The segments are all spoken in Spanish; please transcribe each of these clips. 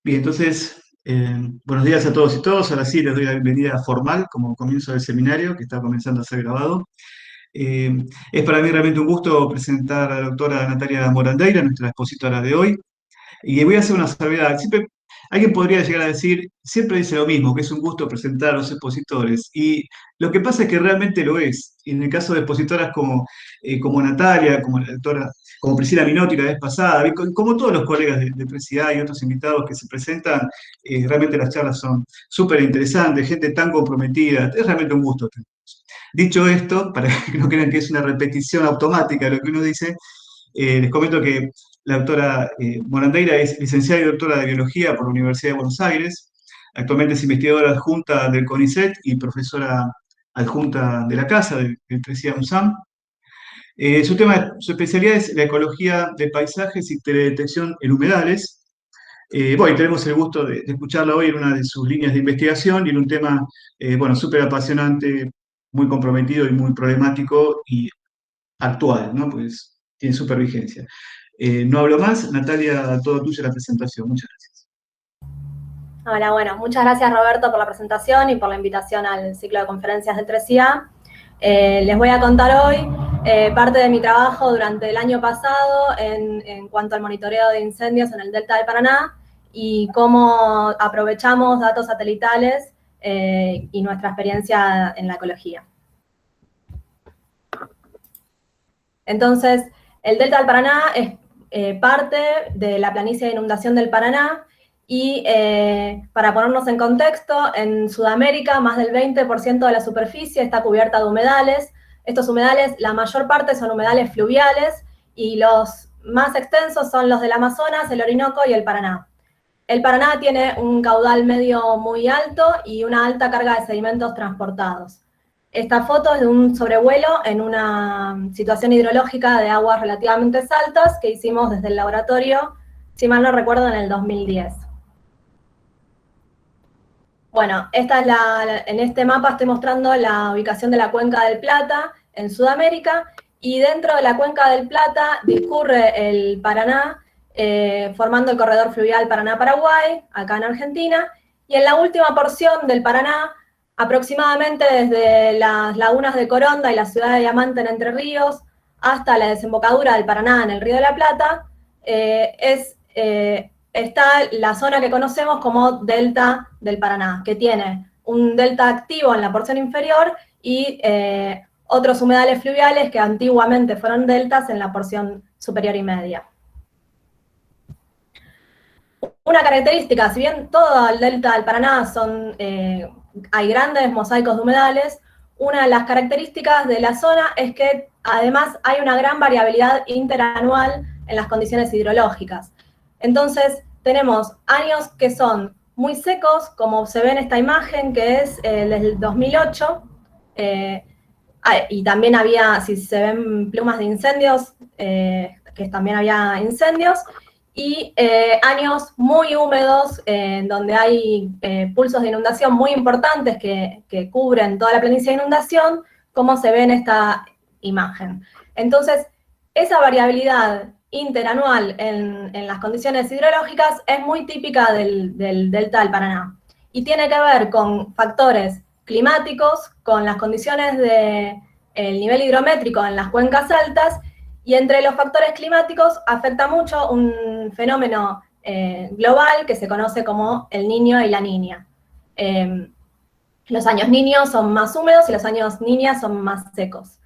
Bien, entonces, buenos días a todos y todos. Ahora sí les doy la bienvenida formal como comienzo del seminario que está comenzando a ser grabado. Eh, es para mí realmente un gusto presentar a la doctora Natalia Morandeira, nuestra expositora de hoy. Y voy a hacer una salvedad. Siempre, alguien podría llegar a decir, siempre dice lo mismo, que es un gusto presentar a los expositores. Y lo que pasa es que realmente lo es. Y en el caso de expositoras como Natalia, como la doctora, como Priscila Minotti la vez pasada, y como todos los colegas de Presidad y otros invitados que se presentan, realmente las charlas son súper interesantes, gente tan comprometida. Es realmente un gusto. Dicho esto, para que no crean que es una repetición automática de lo que uno dice, les comento que la doctora Morandeira es licenciada y doctora de Biología por la Universidad de Buenos Aires. Actualmente es investigadora adjunta del CONICET y profesora adjunta de la Casa del CRECIA UNSAM. Su especialidad es la ecología de paisajes y teledetección en humedales. Bueno, y tenemos el gusto de escucharla hoy en una de sus líneas de investigación y en un tema, bueno, súper apasionante, muy comprometido y muy problemático y actual, ¿no? Pues tiene súper vigencia. No hablo más, Natalia, todo tuyo la presentación. Muchas gracias. Hola, bueno, muchas gracias Roberto por la presentación y por la invitación al ciclo de conferencias del 3IA. Les voy a contar hoy parte de mi trabajo durante el año pasado en cuanto al monitoreo de incendios en el Delta del Paraná y cómo aprovechamos datos satelitales y nuestra experiencia en la ecología. Entonces, el Delta del Paraná es parte de la planicie de inundación del Paraná y para ponernos en contexto, en Sudamérica más del 20% de la superficie está cubierta de humedales. Estos humedales, la mayor parte son humedales fluviales y los más extensos son los del Amazonas, el Orinoco y el Paraná. El Paraná tiene un caudal medio muy alto y una alta carga de sedimentos transportados. Esta foto es de un sobrevuelo en una situación hidrológica de aguas relativamente altas que hicimos desde el laboratorio, si mal no recuerdo, en el 2010. Bueno, en este mapa estoy mostrando la ubicación de la Cuenca del Plata en Sudamérica, y dentro de la Cuenca del Plata discurre el Paraná, formando el corredor fluvial Paraná-Paraguay, acá en Argentina, y en la última porción del Paraná, aproximadamente desde las lagunas de Coronda y la ciudad de Diamante en Entre Ríos, hasta la desembocadura del Paraná en el Río de la Plata, está la zona que conocemos como Delta del Paraná, que tiene un delta activo en la porción inferior y otros humedales fluviales que antiguamente fueron deltas en la porción superior y media. Una característica, si bien todo el delta del Paraná hay grandes mosaicos de humedales, una de las características de la zona es que además hay una gran variabilidad interanual en las condiciones hidrológicas. Entonces, tenemos años que son muy secos, como se ve en esta imagen, que es del 2008, y también había, si se ven plumas de incendios, que también había incendios, y años muy húmedos, donde hay pulsos de inundación muy importantes que cubren toda la planicie de inundación, como se ve en esta imagen. Entonces, esa variabilidad interanual en las condiciones hidrológicas es muy típica del delta del Paraná, y tiene que ver con factores climáticos, con las condiciones del nivel hidrométrico en las cuencas altas, y entre los factores climáticos afecta mucho un fenómeno global que se conoce como el Niño y la Niña. Los años niños son más húmedos y los años niñas son más secos.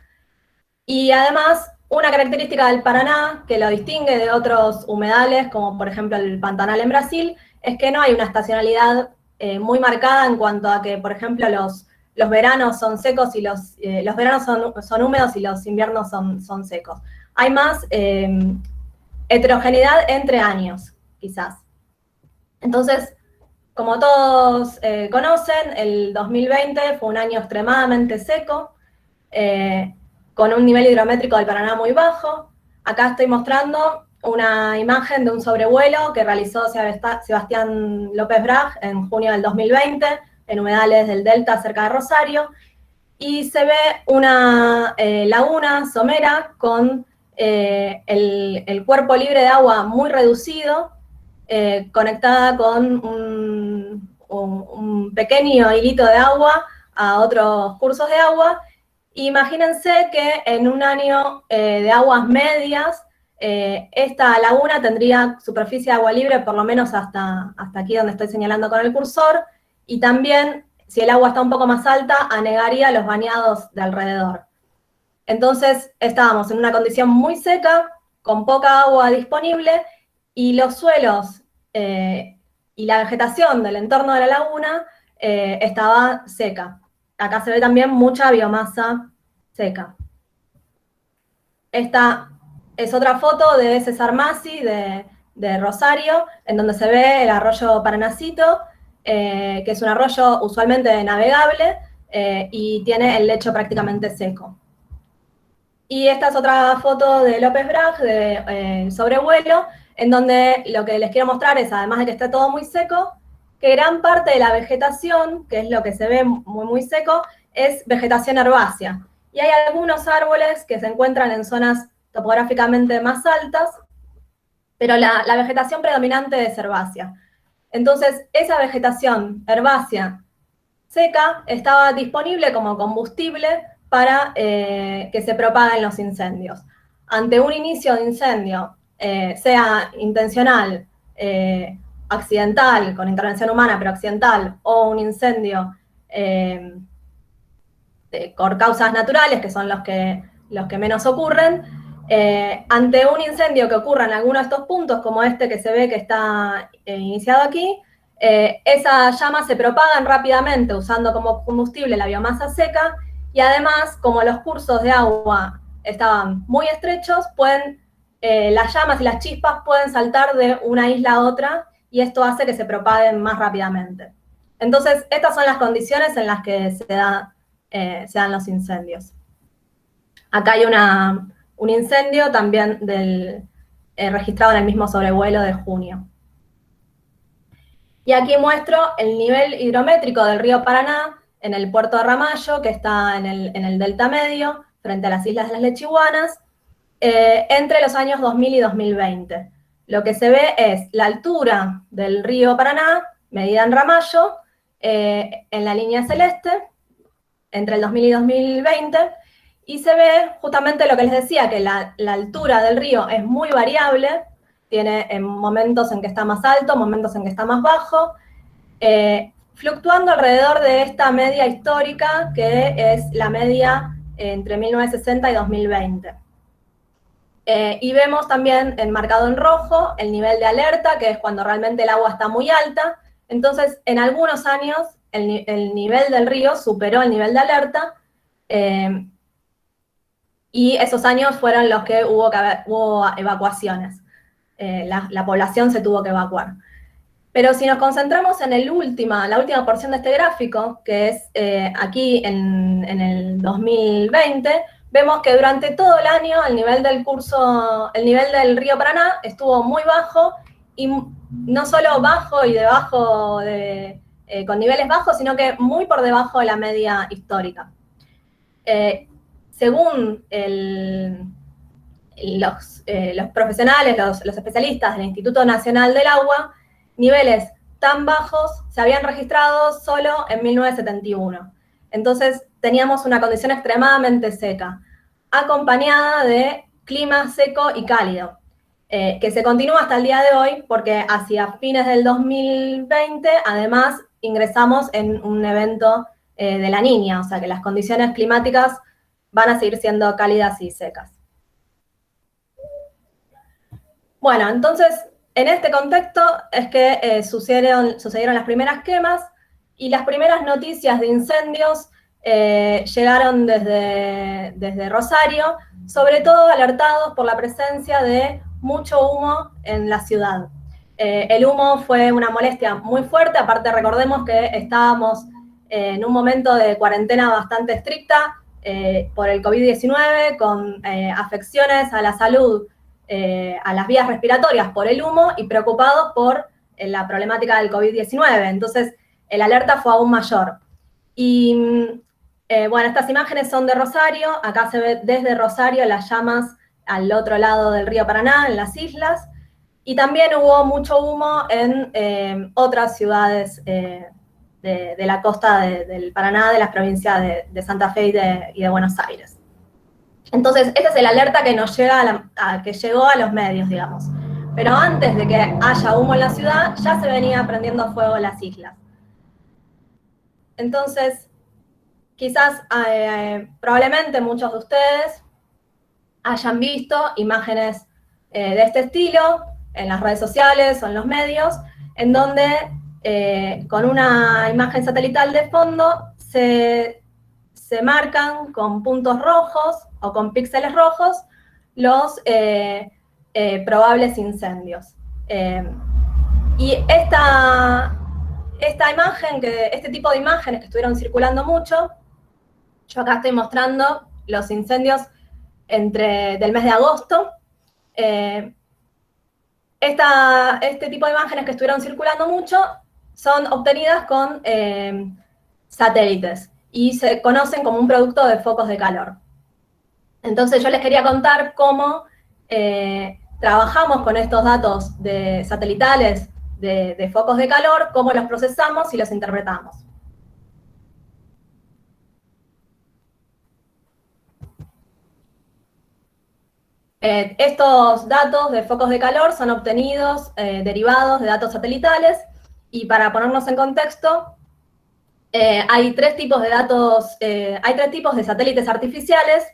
Y además, una característica del Paraná que lo distingue de otros humedales, como por ejemplo el Pantanal en Brasil, es que no hay una estacionalidad muy marcada en cuanto a que, por ejemplo, los veranos son secos y los veranos son húmedos y los inviernos son secos. Hay más heterogeneidad entre años, quizás. Entonces, como todos conocen, el 2020 fue un año extremadamente seco, con un nivel hidrométrico del Paraná muy bajo. Acá estoy mostrando una imagen de un sobrevuelo que realizó Sebastián López Brag en junio del 2020 en humedales del Delta cerca de Rosario, y se ve una laguna somera con el cuerpo libre de agua muy reducido, conectada con un pequeño hilito de agua a otros cursos de agua. Imagínense que en un año de aguas medias, esta laguna tendría superficie de agua libre por lo menos hasta aquí donde estoy señalando con el cursor, y también, si el agua está un poco más alta, anegaría los bañados de alrededor. Entonces, estábamos en una condición muy seca, con poca agua disponible, y los suelos y la vegetación del entorno de la laguna estaba seca. Acá se ve también mucha biomasa seca. Esta es otra foto de César Masi, de Rosario, en donde se ve el arroyo Paranacito, que es un arroyo usualmente navegable y tiene el lecho prácticamente seco. Y esta es otra foto de López Brag, de sobrevuelo, en donde lo que les quiero mostrar es, además de que está todo muy seco, que gran parte de la vegetación, que es lo que se ve muy, muy seco, es vegetación herbácea. Y hay algunos árboles que se encuentran en zonas topográficamente más altas, pero la vegetación predominante es herbácea. Entonces, esa vegetación herbácea seca estaba disponible como combustible para que se propaguen los incendios. Ante un inicio de incendio, sea intencional, accidental, con intervención humana, pero accidental, o un incendio por causas naturales, que son los que menos ocurren, ante un incendio que ocurra en alguno de estos puntos, como este que se ve que está iniciado aquí, esas llamas se propagan rápidamente usando como combustible la biomasa seca, y además, como los cursos de agua estaban muy estrechos, las llamas y las chispas pueden saltar de una isla a otra, y esto hace que se propaguen más rápidamente. Entonces, estas son las condiciones en las que se dan los incendios. Acá hay un incendio también registrado en el mismo sobrevuelo de junio. Y aquí muestro el nivel hidrométrico del río Paraná en el puerto de Ramallo, que está en el delta medio, frente a las islas de las Lechiguanas, entre los años 2000 y 2020. Lo que se ve es la altura del río Paraná, medida en Ramallo, en la línea celeste, entre el 2000 y 2020, y se ve justamente lo que les decía, que la altura del río es muy variable, tiene momentos en que está más alto, momentos en que está más bajo, fluctuando alrededor de esta media histórica, que es la media entre 1960 y 2020. Y vemos también enmarcado en rojo el nivel de alerta, que es cuando realmente el agua está muy alta. Entonces, en algunos años, el nivel del río superó el nivel de alerta, y esos años fueron los que hubo evacuaciones. La población se tuvo que evacuar. Pero si nos concentramos en la última porción de este gráfico, que es aquí en el 2020, vemos que durante todo el año el nivel del río Paraná estuvo muy bajo, y no solo bajo y debajo con niveles bajos, sino que muy por debajo de la media histórica. Según los profesionales, los especialistas del Instituto Nacional del Agua, niveles tan bajos se habían registrado solo en 1971. Entonces teníamos una condición extremadamente seca, acompañada de clima seco y cálido, que se continúa hasta el día de hoy, porque hacia fines del 2020, además, ingresamos en un evento de la Niña, o sea que las condiciones climáticas van a seguir siendo cálidas y secas. Bueno, entonces, en este contexto es que sucedieron las primeras quemas, y las primeras noticias de incendios llegaron desde Rosario, sobre todo alertados por la presencia de mucho humo en la ciudad. El humo fue una molestia muy fuerte, aparte recordemos que estábamos en un momento de cuarentena bastante estricta por el COVID-19, con afecciones a la salud, a las vías respiratorias por el humo, y preocupados por la problemática del COVID-19. Entonces, el alerta fue aún mayor. Y bueno, estas imágenes son de Rosario. Acá se ve desde Rosario las llamas al otro lado del río Paraná, en las islas. Y también hubo mucho humo en otras ciudades de la costa del Paraná, de las provincias de Santa Fe y de Buenos Aires. Entonces, esa es el alerta que nos llega que llegó a los medios, digamos. Pero antes de que haya humo en la ciudad, ya se venía prendiendo fuego las islas. Entonces, quizás, probablemente muchos de ustedes hayan visto imágenes de este estilo en las redes sociales o en los medios, en donde con una imagen satelital de fondo se marcan con puntos rojos o con píxeles rojos los probables incendios. Y esta imagen, este tipo de imágenes que estuvieron circulando mucho, yo acá estoy mostrando los incendios del mes de agosto. Este tipo de imágenes que estuvieron circulando mucho son obtenidas con satélites y se conocen como un producto de focos de calor. Entonces yo les quería contar cómo trabajamos con estos datos satelitales de focos de calor, cómo los procesamos y los interpretamos. Estos datos de focos de calor son obtenidos derivados de datos satelitales, y para ponernos en contexto, hay tres tipos de satélites artificiales.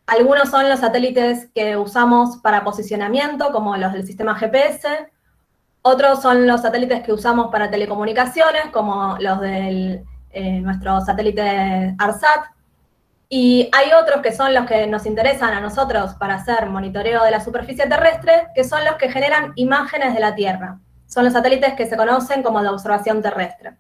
Algunos son los satélites que usamos para posicionamiento, como los del sistema GPS. Otros son los satélites que usamos para telecomunicaciones, como los de nuestro satélite ARSAT. Y hay otros que son los que nos interesan a nosotros para hacer monitoreo de la superficie terrestre, que son los que generan imágenes de la Tierra. Son los satélites que se conocen como de observación terrestre.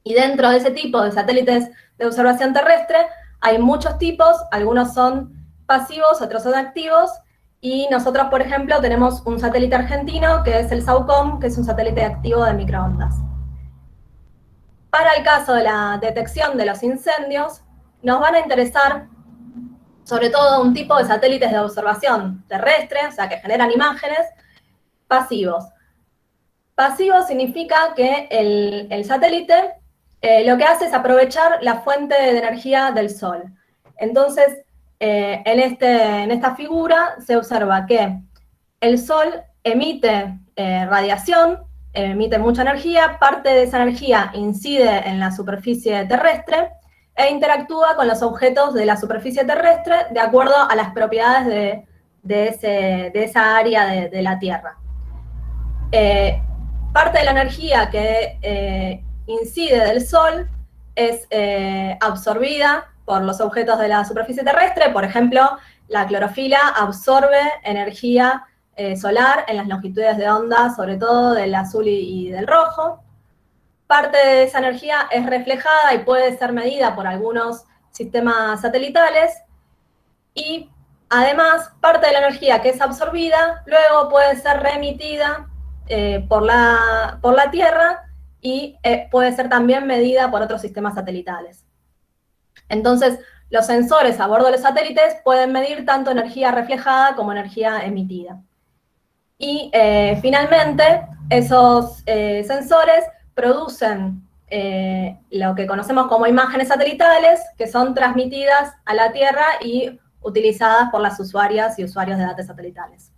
Y dentro de ese tipo de satélites de observación terrestre hay muchos tipos, algunos son pasivos, otros son activos, y nosotros, por ejemplo, tenemos un satélite argentino que es el SAUCOM, que es un satélite activo de microondas. Para el caso de la detección de los incendios, nos van a interesar sobre todo un tipo de satélites de observación terrestre, o sea, que generan imágenes, pasivos. Pasivo significa que el satélite lo que hace es aprovechar la fuente de energía del Sol. Entonces, en esta figura se observa que el Sol emite radiación, emite mucha energía, parte de esa energía incide en la superficie terrestre e interactúa con los objetos de la superficie terrestre de acuerdo a las propiedades de esa área de la Tierra. Parte de la energía que incide del Sol es absorbida por los objetos de la superficie terrestre. Por ejemplo, la clorofila absorbe energía solar en las longitudes de onda, sobre todo del azul y del rojo. Parte de esa energía es reflejada y puede ser medida por algunos sistemas satelitales, y además parte de la energía que es absorbida luego puede ser reemitida por la Tierra y puede ser también medida por otros sistemas satelitales. Entonces, los sensores a bordo de los satélites pueden medir tanto energía reflejada como energía emitida. Y finalmente, esos sensores producen lo que conocemos como imágenes satelitales, que son transmitidas a la Tierra y utilizadas por las usuarias y usuarios de datos satelitales.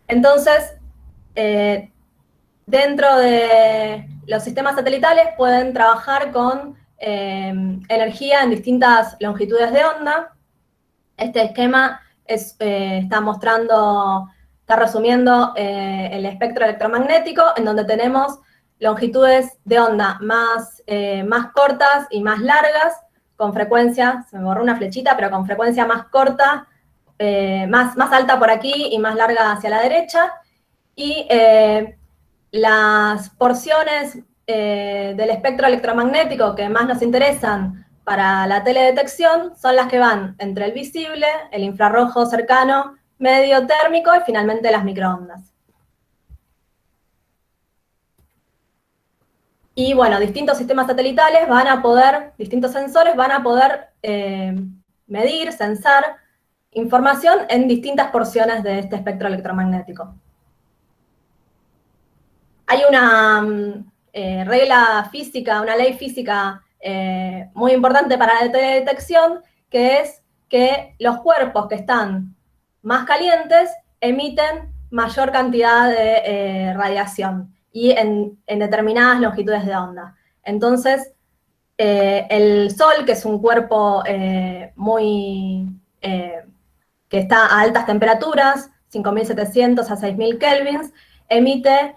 Entonces, dentro de los sistemas satelitales pueden trabajar con energía en distintas longitudes de onda. Este esquema está resumiendo el espectro electromagnético, en donde tenemos longitudes de onda más cortas y más largas, con frecuencia, se me borró una flechita, pero con frecuencia más corta, más alta por aquí y más larga hacia la derecha, y las porciones del espectro electromagnético que más nos interesan para la teledetección son las que van entre el visible, el infrarrojo cercano, medio térmico y finalmente las microondas. Y bueno, distintos sistemas satelitales distintos sensores van a poder medir, censar información en distintas porciones de este espectro electromagnético. Hay una regla física, una ley física muy importante para la detección, que es que los cuerpos que están más calientes emiten mayor cantidad de radiación y en determinadas longitudes de onda. Entonces, el Sol, que es un cuerpo que está a altas temperaturas, 5.700 a 6.000 kelvins, emite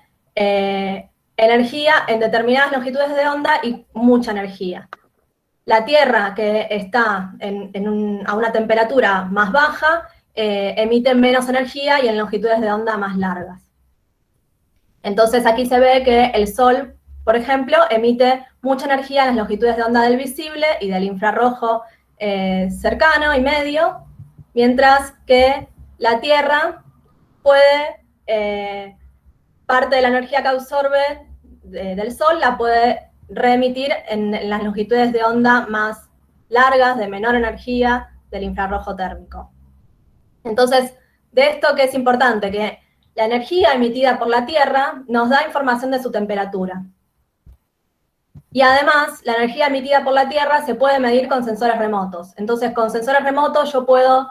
energía en determinadas longitudes de onda y mucha energía. La Tierra, que está a una temperatura más baja, emite menos energía y en longitudes de onda más largas. Entonces aquí se ve que el Sol, por ejemplo, emite mucha energía en las longitudes de onda del visible y del infrarrojo cercano y medio, mientras que la Tierra puede, parte de la energía que absorbe del Sol la puede reemitir en las longitudes de onda más largas, de menor energía, del infrarrojo térmico. Entonces, de esto que es importante, que la energía emitida por la Tierra nos da información de su temperatura. Y además, la energía emitida por la Tierra se puede medir con sensores remotos. Entonces, con sensores remotos yo puedo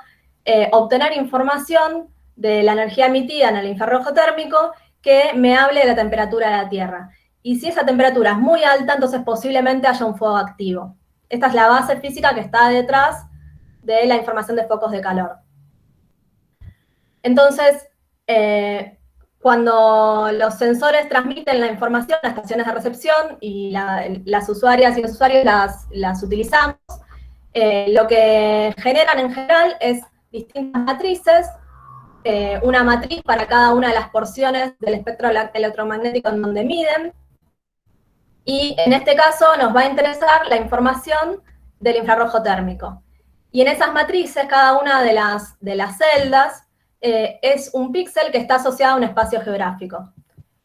obtener información de la energía emitida en el infrarrojo térmico que me hable de la temperatura de la Tierra. Y si esa temperatura es muy alta, entonces posiblemente haya un fuego activo. Esta es la base física que está detrás de la información de focos de calor. Entonces, cuando los sensores transmiten la información a las estaciones de recepción y las usuarias y los usuarios las utilizamos, lo que generan en general es distintas matrices, una matriz para cada una de las porciones del espectro electromagnético en donde miden, y en este caso nos va a interesar la información del infrarrojo térmico. Y en esas matrices, cada una de las celdas es un píxel que está asociado a un espacio geográfico.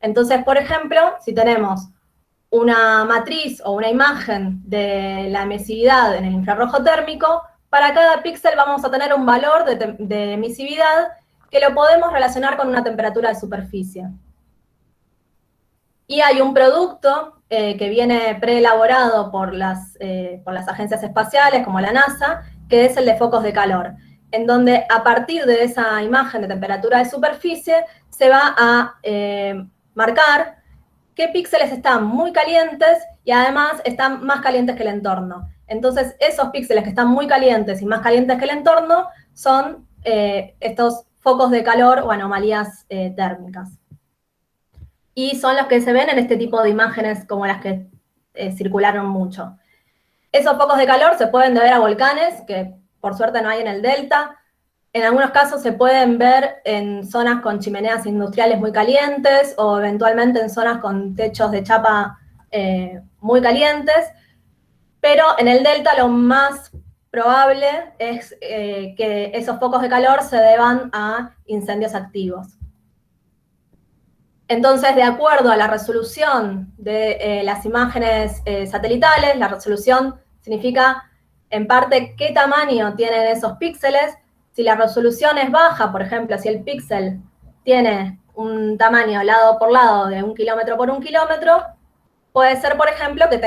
Entonces, por ejemplo, si tenemos una matriz o una imagen de la emisividad en el infrarrojo térmico, para cada píxel vamos a tener un valor de emisividad que lo podemos relacionar con una temperatura de superficie. Y hay un producto que viene preelaborado por las agencias espaciales, como la NASA, que es el de focos de calor, en donde a partir de esa imagen de temperatura de superficie se va a marcar qué píxeles están muy calientes y además están más calientes que el entorno. Entonces, esos píxeles que están muy calientes y más calientes que el entorno son estos focos de calor o anomalías térmicas. Y son los que se ven en este tipo de imágenes como las que circularon mucho. Esos focos de calor se pueden deber a volcanes, que por suerte no hay en el delta. En algunos casos se pueden ver en zonas con chimeneas industriales muy calientes o eventualmente en zonas con techos de chapa muy calientes. Pero en el delta lo más probable es que esos focos de calor se deban a incendios activos. Entonces, de acuerdo a la resolución de las imágenes satelitales, la resolución significa, en parte, qué tamaño tienen esos píxeles. Si la resolución es baja, por ejemplo, si el píxel tiene un tamaño lado por lado de 1 kilómetro por 1 kilómetro, puede ser, por ejemplo, que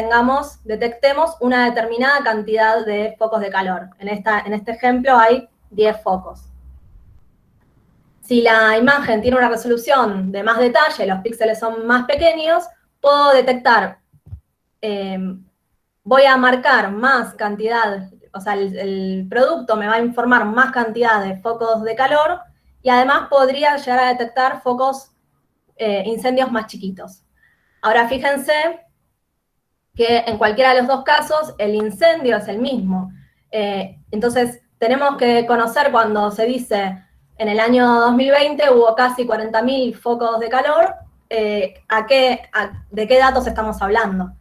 detectemos una determinada cantidad de focos de calor. En este ejemplo hay 10 focos. Si la imagen tiene una resolución de más detalle, los píxeles son más pequeños, puedo detectar, voy a marcar más cantidad, o sea, el producto me va a informar más cantidad de focos de calor y además podría llegar a detectar incendios más chiquitos. Ahora fíjense que en cualquiera de los dos casos el incendio es el mismo. Entonces tenemos que conocer cuando se dice en el año 2020 hubo casi 40.000 focos de calor, ¿de qué datos estamos hablando?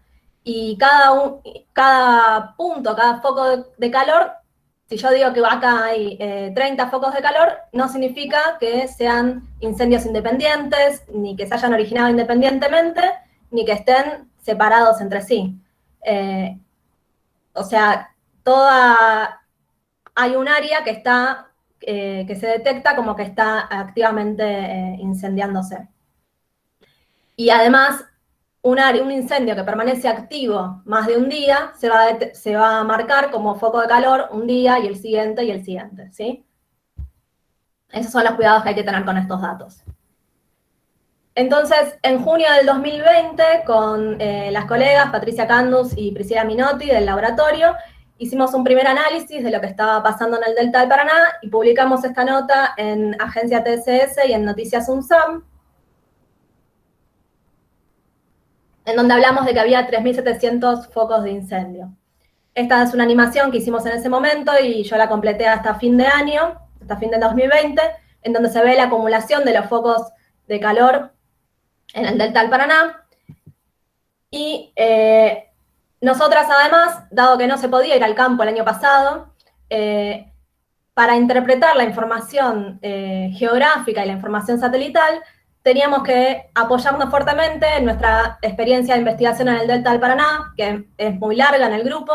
Y cada punto, cada foco de calor, si yo digo que acá hay 30 focos de calor, no significa que sean incendios independientes, ni que se hayan originado independientemente, ni que estén separados entre sí. O sea, hay un área que que se detecta como que está activamente incendiándose. Y además, un incendio que permanece activo más de un día se va a marcar como foco de calor un día y el siguiente, ¿sí? Esos son los cuidados que hay que tener con estos datos. Entonces, en junio del 2020, con las colegas Patricia Candus y Priscila Minotti del laboratorio, hicimos un primer análisis de lo que estaba pasando en el Delta del Paraná y publicamos esta nota en Agencia TSS y en Noticias UNSAM, en donde hablamos de que había 3.700 focos de incendio. Esta es una animación que hicimos en ese momento y yo la completé hasta fin de año, hasta fin del 2020, en donde se ve la acumulación de los focos de calor en el Delta del Paraná. Y nosotras, además, dado que no se podía ir al campo el año pasado, para interpretar la información geográfica y la información satelital, teníamos que apoyarnos fuertemente en nuestra experiencia de investigación en el Delta del Paraná, que es muy larga en el grupo,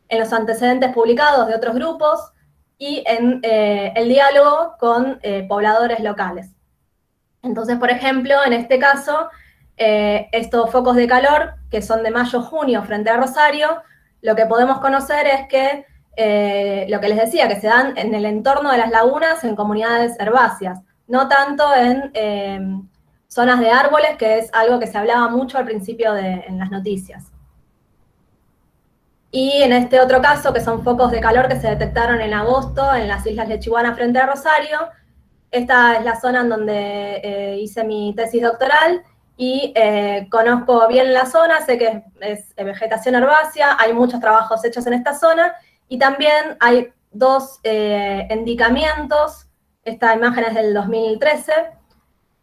en los antecedentes publicados de otros grupos y en el diálogo con pobladores locales. Entonces, por ejemplo, en este caso, estos focos de calor, que son de mayo-junio frente a Rosario, lo que podemos conocer es que, lo que les decía, que se dan en el entorno de las lagunas en comunidades herbáceas, no tanto en zonas de árboles, que es algo que se hablaba mucho al principio en las noticias. Y en este otro caso, que son focos de calor que se detectaron en agosto en las Islas Lechiguana frente a Rosario, esta es la zona en donde hice mi tesis doctoral y conozco bien la zona, sé que es vegetación herbácea, hay muchos trabajos hechos en esta zona y también hay dos endicamientos, esta imagen es del 2013,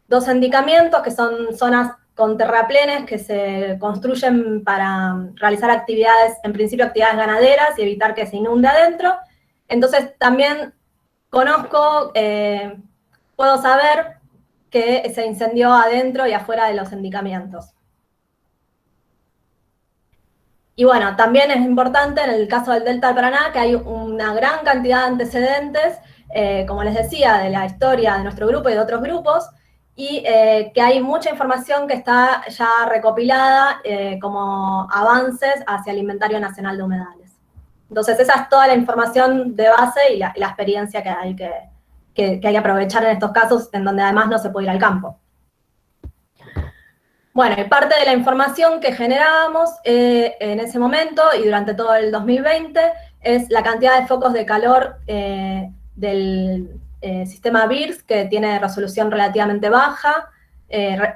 dos endicamientos que son zonas con terraplenes que se construyen para realizar actividades, en principio actividades ganaderas y evitar que se inunde adentro. Entonces también conozco, puedo saber que se incendió adentro y afuera de los endicamientos. Y bueno, también es importante en el caso del Delta del Paraná que hay una gran cantidad de antecedentes, como les decía, de la historia de nuestro grupo y de otros grupos, y que hay mucha información que está ya recopilada como avances hacia el Inventario Nacional de Humedales. Entonces esa es toda la información de base y la experiencia que hay que aprovechar en estos casos en donde además no se puede ir al campo. Bueno, y parte de la información que generábamos en ese momento y durante todo el 2020 es la cantidad de focos de calor del sistema BIRS, que tiene resolución relativamente baja,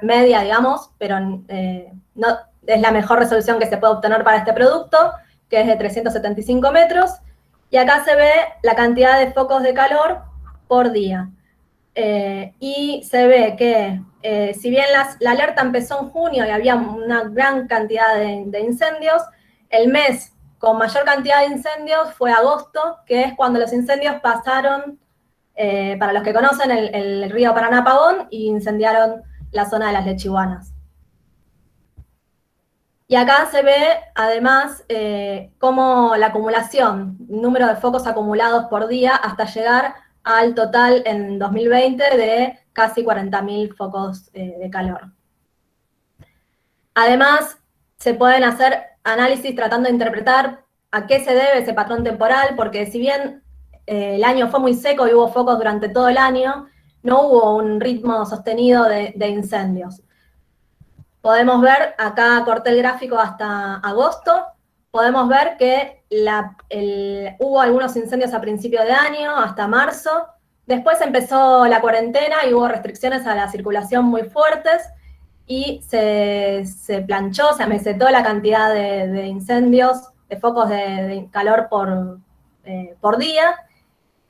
media, digamos, pero no es la mejor resolución que se puede obtener para este producto, que es de 375 metros, y acá se ve la cantidad de focos de calor por día. Y se ve que si bien la alerta empezó en junio y había una gran cantidad de incendios, el mes con mayor cantidad de incendios fue agosto, que es cuando los incendios pasaron, para los que conocen, el río Paraná-Pagón y incendiaron la zona de las Lechiguanas. Y acá se ve, además, cómo la acumulación, número de focos acumulados por día, hasta llegar al total en 2020 de casi 40.000 focos de calor. Además, se pueden hacer análisis tratando de interpretar a qué se debe ese patrón temporal, porque si bien el año fue muy seco y hubo focos durante todo el año, no hubo un ritmo sostenido de incendios. Podemos ver, acá corté el gráfico hasta agosto, podemos ver que hubo algunos incendios a principio de año, hasta marzo. Después empezó la cuarentena y hubo restricciones a la circulación muy fuertes y se planchó, se amesetó la cantidad de incendios, de focos de calor por día.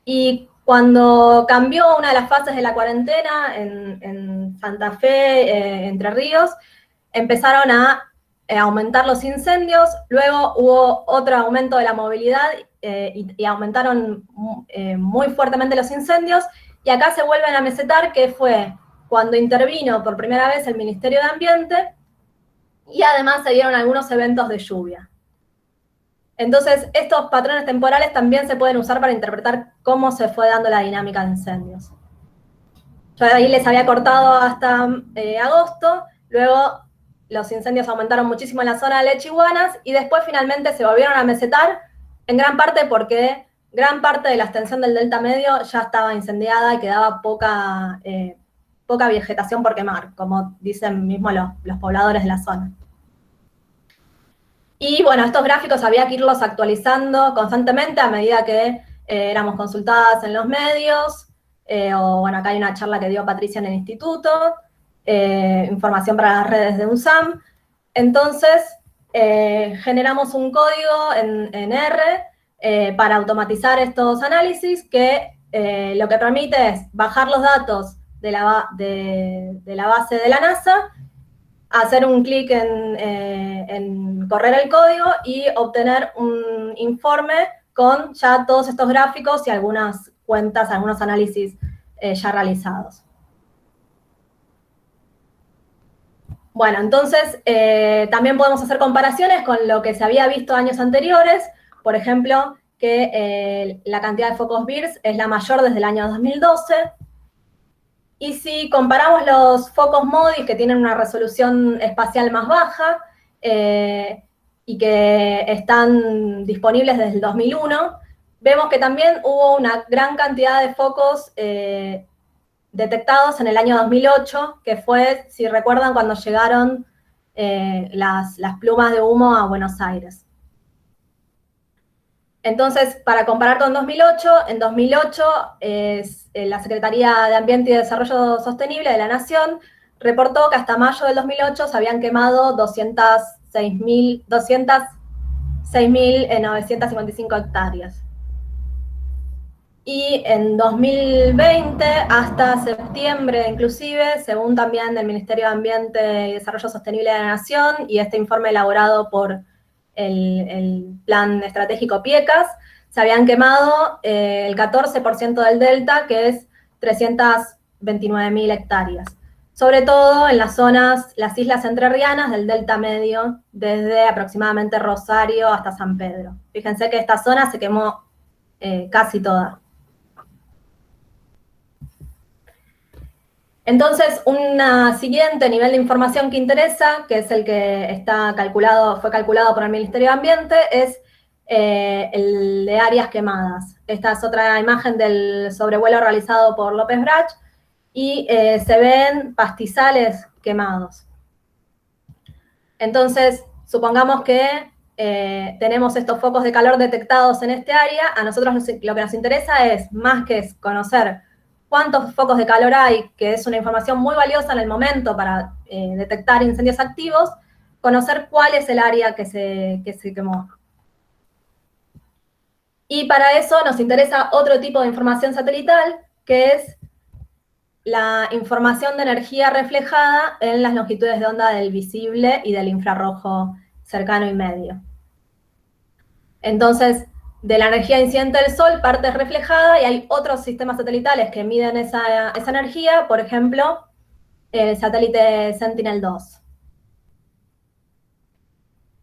Y cuando cambió una de las fases de la cuarentena en Santa Fe, Entre Ríos, empezaron a aumentar los incendios, luego hubo otro aumento de la movilidad y aumentaron muy fuertemente los incendios, y acá se vuelven a mesetar, que fue cuando intervino por primera vez el Ministerio de Ambiente, y además se dieron algunos eventos de lluvia. Entonces, estos patrones temporales también se pueden usar para interpretar cómo se fue dando la dinámica de incendios. Yo ahí les había cortado hasta agosto, luego los incendios aumentaron muchísimo en la zona de Lechiguanas y después finalmente se volvieron a mesetar, en gran parte porque gran parte de la extensión del delta medio ya estaba incendiada y quedaba poca vegetación por quemar, como dicen mismo los pobladores de la zona. Y bueno, estos gráficos había que irlos actualizando constantemente a medida que éramos consultadas en los medios, o bueno, acá hay una charla que dio Patricia en el instituto, información para las redes de UNSAM. Entonces, generamos un código en R para automatizar estos análisis que lo que permite es bajar los datos de la base de la NASA, hacer un clic en correr el código y obtener un informe con ya todos estos gráficos y algunas cuentas, algunos análisis ya realizados. Bueno, entonces también podemos hacer comparaciones con lo que se había visto años anteriores, por ejemplo, que la cantidad de focos BIRS es la mayor desde el año 2012, y si comparamos los focos MODIS, que tienen una resolución espacial más baja y que están disponibles desde el 2001, vemos que también hubo una gran cantidad de focos detectados en el año 2008, que fue, si recuerdan, cuando llegaron las plumas de humo a Buenos Aires. Entonces, para comparar con 2008, en 2008 la Secretaría de Ambiente y Desarrollo Sostenible de la Nación reportó que hasta mayo del 2008 se habían quemado 206.955 hectáreas. Y en 2020, hasta septiembre inclusive, según también del Ministerio de Ambiente y Desarrollo Sostenible de la Nación, y este informe elaborado por el Plan Estratégico PIECAS, se habían quemado el 14% del delta, que es 329.000 hectáreas. Sobre todo en las islas entrerrianas del delta medio, desde aproximadamente Rosario hasta San Pedro. Fíjense que esta zona se quemó casi toda. Entonces, un siguiente nivel de información que interesa, que es el que fue calculado por el Ministerio de Ambiente, es el de áreas quemadas. Esta es otra imagen del sobrevuelo realizado por López Brach, y se ven pastizales quemados. Entonces, supongamos que tenemos estos focos de calor detectados en este área. A nosotros lo que nos interesa es, más que conocer cuántos focos de calor hay, que es una información muy valiosa en el momento para detectar incendios activos, conocer cuál es el área que se quemó. Y para eso nos interesa otro tipo de información satelital, que es la información de energía reflejada en las longitudes de onda del visible y del infrarrojo cercano y medio. Entonces, de la energía incidente del Sol, parte es reflejada, y hay otros sistemas satelitales que miden esa energía, por ejemplo, el satélite Sentinel-2.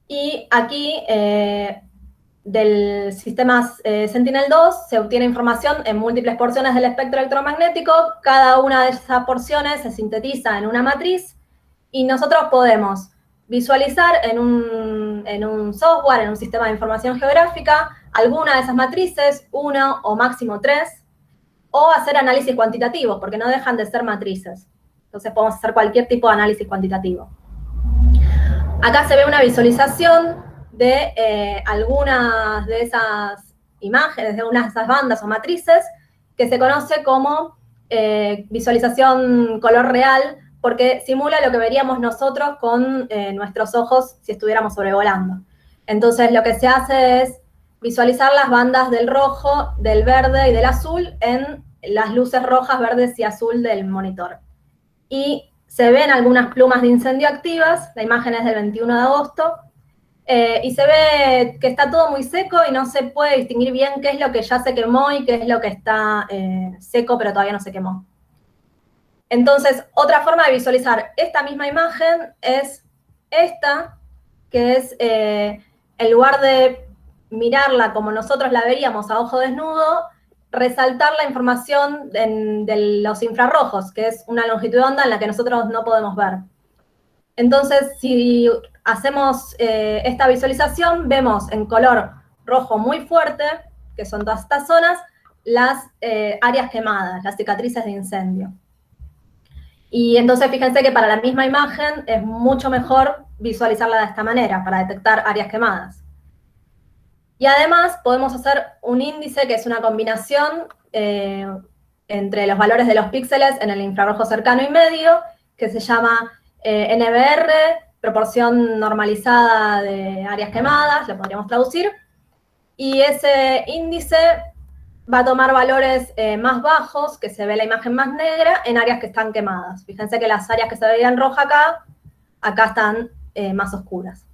Y aquí, del sistema Sentinel-2, se obtiene información en múltiples porciones del espectro electromagnético. Cada una de esas porciones se sintetiza en una matriz, y nosotros podemos visualizar en un software, en un sistema de información geográfica, alguna de esas matrices, una o máximo 3, o hacer análisis cuantitativos, porque no dejan de ser matrices. Entonces podemos hacer cualquier tipo de análisis cuantitativo. Acá se ve una visualización de algunas de esas imágenes, de unas de esas bandas o matrices, que se conoce como visualización color real, porque simula lo que veríamos nosotros con nuestros ojos si estuviéramos sobrevolando. Entonces, lo que se hace es visualizar las bandas del rojo, del verde y del azul en las luces rojas, verdes y azul del monitor. Y se ven algunas plumas de incendio activas, la imagen es del 21 de agosto, y se ve que está todo muy seco y no se puede distinguir bien qué es lo que ya se quemó y qué es lo que está seco pero todavía no se quemó. Entonces, otra forma de visualizar esta misma imagen es esta, que es en lugar de mirarla como nosotros la veríamos a ojo desnudo, resaltar la información de los infrarrojos, que es una longitud de onda en la que nosotros no podemos ver. Entonces, si hacemos esta visualización, vemos en color rojo muy fuerte, que son todas estas zonas, las áreas quemadas, las cicatrices de incendio. Y entonces fíjense que para la misma imagen es mucho mejor visualizarla de esta manera, para detectar áreas quemadas. Y además podemos hacer un índice que es una combinación entre los valores de los píxeles en el infrarrojo cercano y medio, que se llama NBR, proporción normalizada de áreas quemadas, lo podríamos traducir. Y ese índice va a tomar valores más bajos, que se ve la imagen más negra, en áreas que están quemadas. Fíjense que las áreas que se veían roja acá están más oscuras.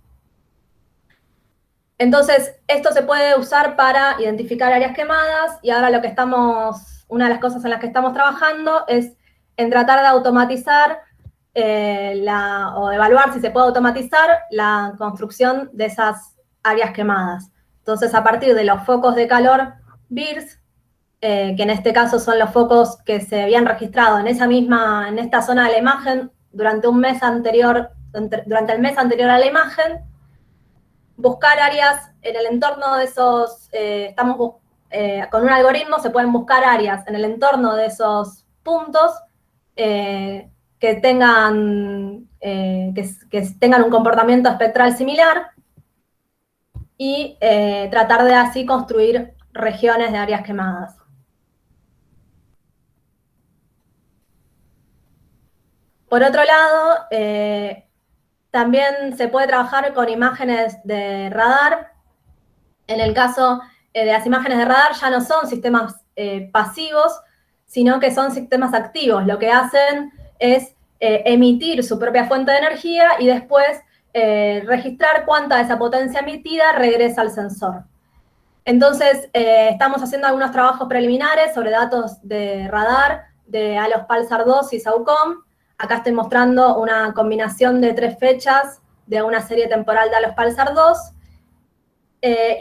Entonces, esto se puede usar para identificar áreas quemadas, y ahora una de las cosas en las que estamos trabajando es en tratar de automatizar o evaluar si se puede automatizar la construcción de esas áreas quemadas. Entonces, a partir de los focos de calor BIRS, que en este caso son los focos que se habían registrado en esta zona de la imagen durante el mes anterior a la imagen, buscar áreas en el entorno de esos, con un algoritmo se pueden buscar áreas en el entorno de esos puntos que tengan un comportamiento espectral similar, y tratar de así construir regiones de áreas quemadas. Por otro lado, también se puede trabajar con imágenes de radar. En el caso de las imágenes de radar ya no son sistemas pasivos, sino que son sistemas activos. Lo que hacen es emitir su propia fuente de energía y después registrar cuánta de esa potencia emitida regresa al sensor. Entonces, estamos haciendo algunos trabajos preliminares sobre datos de radar de ALOS Pulsar 2 y SAOCOM. Acá estoy mostrando una combinación de 3 fechas de una serie temporal de ALOS Pulsar 2.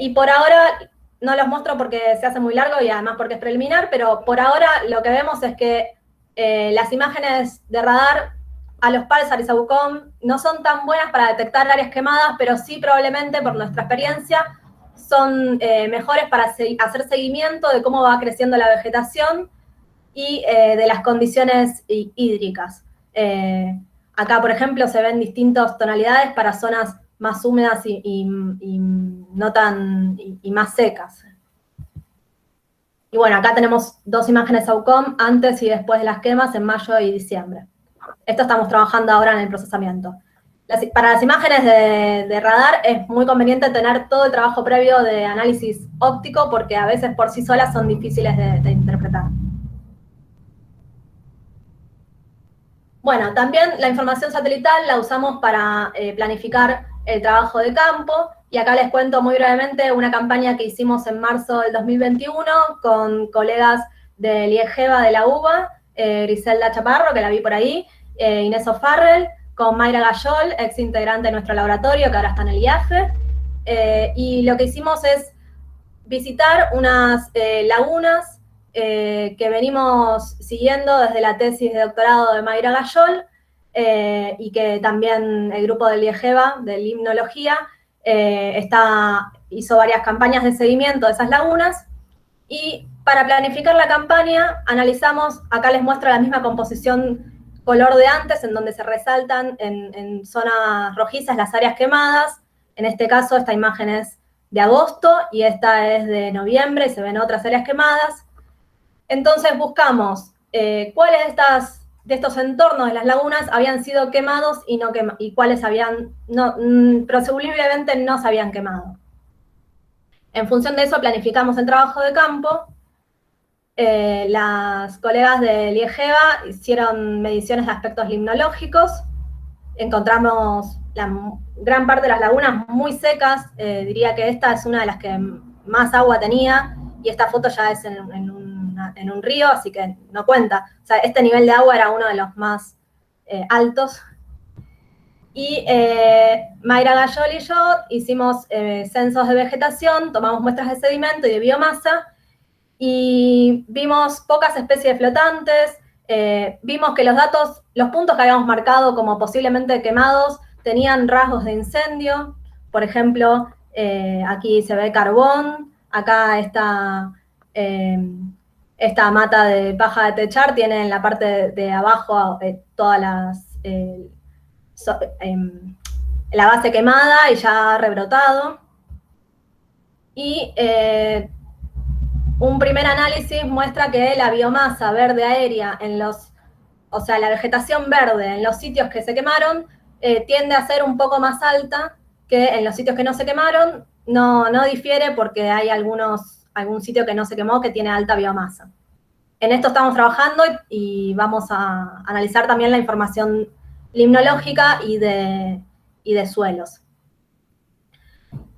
Y por ahora no los muestro porque se hace muy largo y además porque es preliminar, pero por ahora lo que vemos es que las imágenes de radar ALOS Pulsar y SAOCOM no son tan buenas para detectar áreas quemadas, pero sí probablemente, por nuestra experiencia, son mejores para hacer seguimiento de cómo va creciendo la vegetación y de las condiciones hídricas. Acá, por ejemplo, se ven distintas tonalidades para zonas más húmedas y más secas. Y bueno, acá tenemos 2 imágenes SAOCOM antes y después de las quemas en mayo y diciembre. Esto estamos trabajando ahora en el procesamiento. Para las imágenes de radar es muy conveniente tener todo el trabajo previo de análisis óptico, porque a veces por sí solas son difíciles de interpretar. Bueno, también la información satelital la usamos para planificar el trabajo de campo, y acá les cuento muy brevemente una campaña que hicimos en marzo del 2021 con colegas del IEGEVA de la UBA, Griselda Chaparro, que la vi por ahí, Inés O'Farrell, con Mayra Gayol, ex integrante de nuestro laboratorio, que ahora está en el IAFE, y lo que hicimos es visitar unas lagunas que venimos siguiendo desde la tesis de doctorado de Mayra Gayol, y que también el grupo del IEGEVA, de limnología, hizo varias campañas de seguimiento de esas lagunas, y para planificar la campaña analizamos, acá les muestro la misma composición color de antes, en donde se resaltan en zonas rojizas las áreas quemadas. En este caso, esta imagen es de agosto y esta es de noviembre y se ven otras áreas quemadas. Entonces buscamos cuáles de estos entornos de las lagunas habían sido quemados y cuáles presumiblemente no se habían quemado. En función de eso planificamos el trabajo de campo. Las colegas del IEGEVA hicieron mediciones de aspectos limnológicos. Encontramos la gran parte de las lagunas muy secas. Diría que esta es una de las que más agua tenía, y esta foto ya es en un río, así que no cuenta. O sea, este nivel de agua era uno de los más altos. Y Mayra Gayol y yo hicimos censos de vegetación, tomamos muestras de sedimento y de biomasa, y vimos pocas especies flotantes, vimos que los puntos que habíamos marcado como posiblemente quemados, tenían rasgos de incendio. Por ejemplo, aquí se ve carbón, acá esta mata de paja de techar tiene en la parte de abajo todas la base quemada y ya rebrotado. Y un primer análisis muestra que la biomasa verde aérea o sea, la vegetación verde en los sitios que se quemaron tiende a ser un poco más alta que en los sitios que no se quemaron. No difiere porque hay algún sitio que no se quemó que tiene alta biomasa. En esto estamos trabajando y vamos a analizar también la información limnológica y de suelos.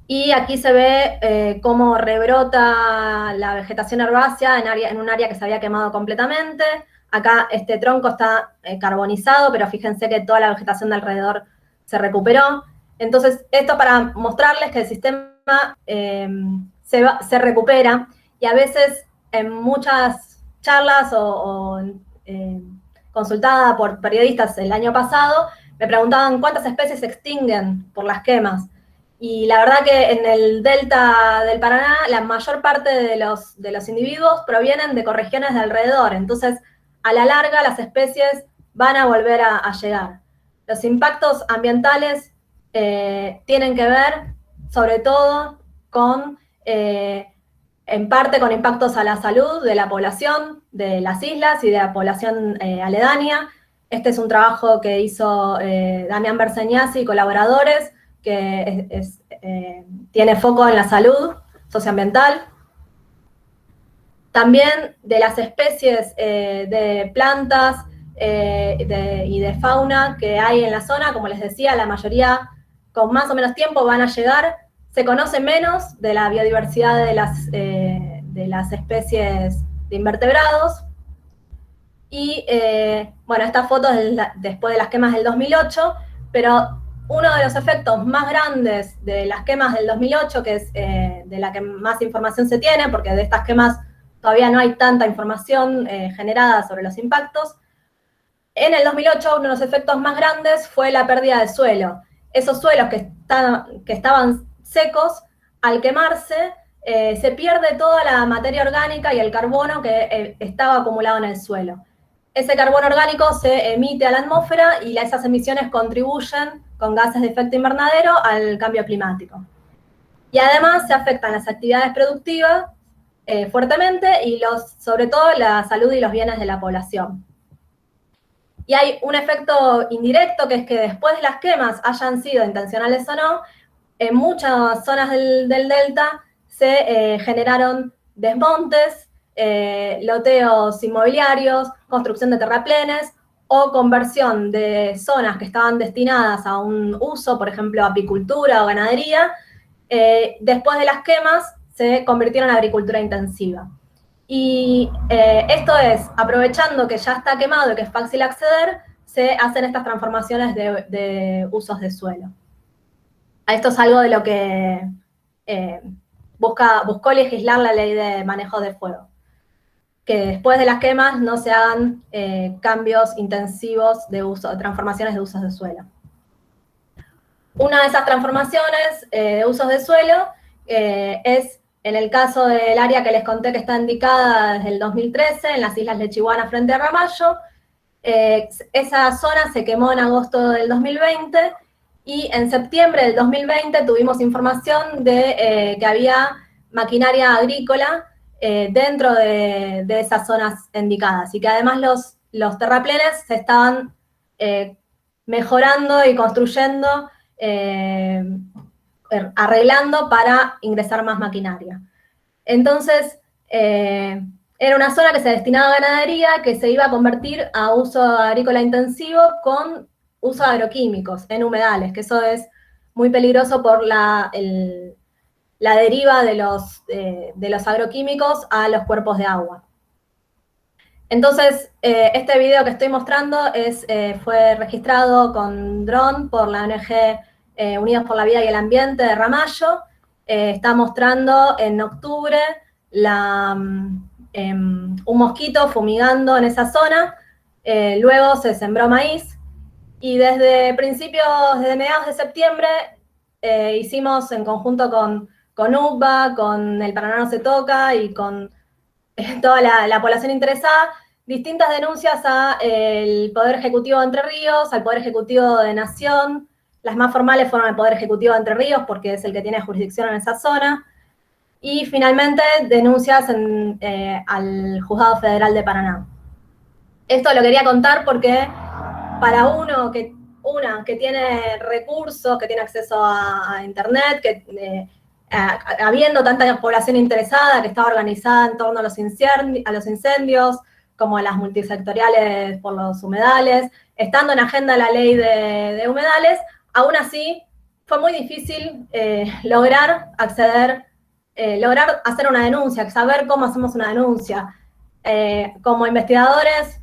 Y aquí se ve cómo rebrota la vegetación herbácea en un área que se había quemado completamente. Acá este tronco está carbonizado, pero fíjense que toda la vegetación de alrededor se recuperó. Entonces, esto para mostrarles que el sistema se recupera, y a veces en muchas charlas consultada por periodistas el año pasado, me preguntaban cuántas especies se extinguen por las quemas. Y la verdad que en el delta del Paraná la mayor parte de los individuos provienen de ecorregiones de alrededor. Entonces, a la larga las especies van a volver a llegar. Los impactos ambientales tienen que ver sobre todo en parte con impactos a la salud de la población de las islas y de la población aledaña. Este es un trabajo que hizo Damián Berseñasi y colaboradores, que tiene foco en la salud socioambiental. También de las especies de plantas y de fauna que hay en la zona, como les decía, la mayoría con más o menos tiempo van a llegar. Se conoce menos de la biodiversidad de las especies de invertebrados. Y bueno, esta foto es después de las quemas del 2008, pero uno de los efectos más grandes de las quemas del 2008, que es de la que más información se tiene, porque de estas quemas todavía no hay tanta información generada sobre los impactos, en el 2008 uno de los efectos más grandes fue la pérdida de suelo. Esos suelos que estaban secos, al quemarse, se pierde toda la materia orgánica y el carbono que estaba acumulado en el suelo. Ese carbono orgánico se emite a la atmósfera y esas emisiones contribuyen con gases de efecto invernadero al cambio climático. Y además se afectan las actividades productivas fuertemente y sobre todo la salud y los bienes de la población. Y hay un efecto indirecto, que es que después de las quemas, hayan sido intencionales o no, en muchas zonas del delta se generaron desmontes, loteos inmobiliarios, construcción de terraplenes o conversión de zonas que estaban destinadas a un uso, por ejemplo, apicultura o ganadería, después de las quemas se convirtieron en agricultura intensiva. Y esto es, aprovechando que ya está quemado y que es fácil acceder, se hacen estas transformaciones de usos de suelo. Esto es algo de lo que buscó legislar la ley de manejo de fuego, que después de las quemas no se hagan cambios intensivos de transformaciones de usos de suelo. Una de esas transformaciones de usos de suelo es, en el caso del área que les conté que está indicada desde el 2013, en las islas Lechihuana frente a Ramallo. Esa zona se quemó en agosto del 2020, y en septiembre del 2020 tuvimos información de que había maquinaria agrícola dentro de esas zonas indicadas, y que además los terraplenes se estaban mejorando y construyendo, arreglando para ingresar más maquinaria. Entonces, era una zona que se destinaba a ganadería, que se iba a convertir a uso agrícola intensivo con uso de agroquímicos en humedales, que eso es muy peligroso por la deriva de los agroquímicos a los cuerpos de agua. Entonces, este video que estoy mostrando fue registrado con dron por la ONG Unidos por la Vida y el Ambiente de Ramallo. Está mostrando en octubre un mosquito fumigando en esa zona. Luego se sembró maíz y desde mediados de septiembre hicimos en conjunto con UBA, con El Paraná No Se Toca y con toda la población interesada, distintas denuncias al Poder Ejecutivo de Entre Ríos, al Poder Ejecutivo de Nación. Las más formales fueron al Poder Ejecutivo de Entre Ríos, porque es el que tiene jurisdicción en esa zona. Y finalmente, denuncias al Juzgado Federal de Paraná. Esto lo quería contar porque para una que tiene recursos, que tiene acceso a Internet, que habiendo tanta población interesada, que está organizada en torno a los incendios, como a las multisectoriales por los humedales, estando en agenda la ley de humedales, aún así fue muy difícil lograr hacer una denuncia, saber cómo hacemos una denuncia. Como investigadores,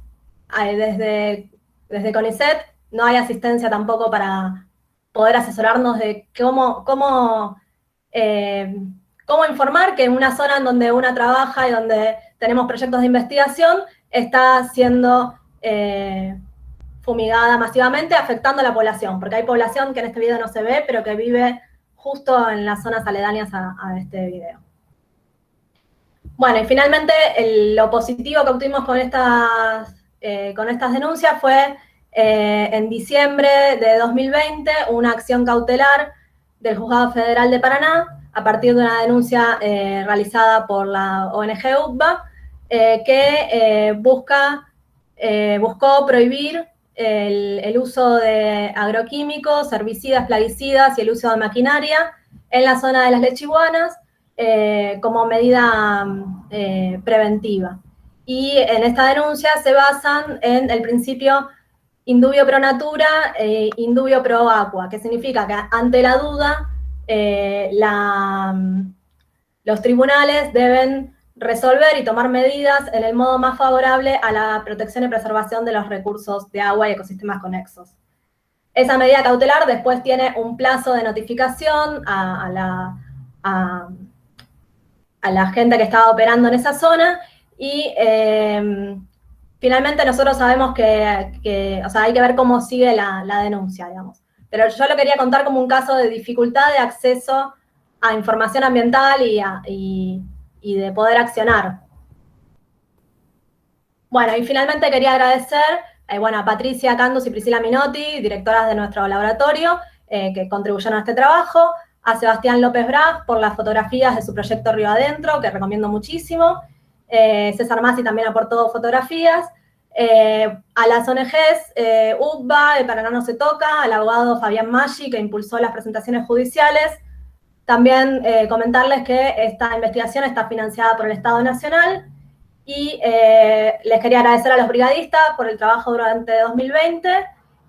desde CONICET no hay asistencia tampoco para poder asesorarnos de cómo informar que en una zona en donde una trabaja y donde tenemos proyectos de investigación está siendo fumigada masivamente, afectando a la población, porque hay población que en este video no se ve, pero que vive justo en las zonas aledañas a este video. Bueno, y finalmente lo positivo que obtuvimos con estas denuncias fue en diciembre de 2020 una acción cautelar del Juzgado Federal de Paraná a partir de una denuncia realizada por la ONG UBA que buscó prohibir el uso de agroquímicos, herbicidas, plaguicidas y el uso de maquinaria en la zona de las Lechiguanas como medida preventiva. Y en esta denuncia se basan en el principio indubio pro natura e indubio pro aqua, que significa que ante la duda los tribunales deben resolver y tomar medidas en el modo más favorable a la protección y preservación de los recursos de agua y ecosistemas conexos. Esa medida cautelar después tiene un plazo de notificación a la gente que estaba operando en esa zona y finalmente nosotros sabemos que o sea, hay que ver cómo sigue la denuncia, digamos. Pero yo lo quería contar como un caso de dificultad de acceso a información ambiental y de poder accionar. Bueno, y finalmente quería agradecer a Patricia Candus y Priscila Minotti, directoras de nuestro laboratorio, que contribuyeron a este trabajo, a Sebastián López Brás por las fotografías de su proyecto Río Adentro, que recomiendo muchísimo. César Masi también aportó fotografías. A las ONGs, UBA, El Paraná No Se Toca, al abogado Fabián Maggi, que impulsó las presentaciones judiciales. También comentarles que esta investigación está financiada por el Estado Nacional y les quería agradecer a los brigadistas por el trabajo durante 2020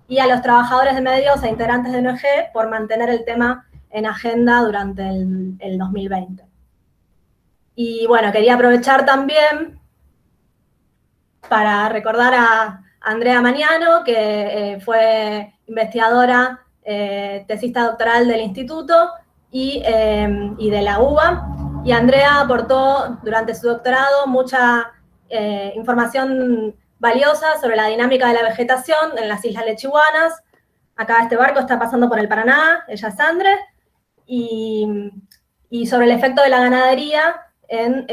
y a los trabajadores de medios e integrantes de ONG por mantener el tema en agenda durante el 2020. Y bueno, quería aprovechar también para recordar a Andrea Magnano, que fue investigadora, tesista doctoral del instituto y de la UBA. Y Andrea aportó durante su doctorado mucha información valiosa sobre la dinámica de la vegetación en las Islas Lechiguanas. Acá este barco está pasando por el Paraná, ella es Andre, y sobre el efecto de la ganadería en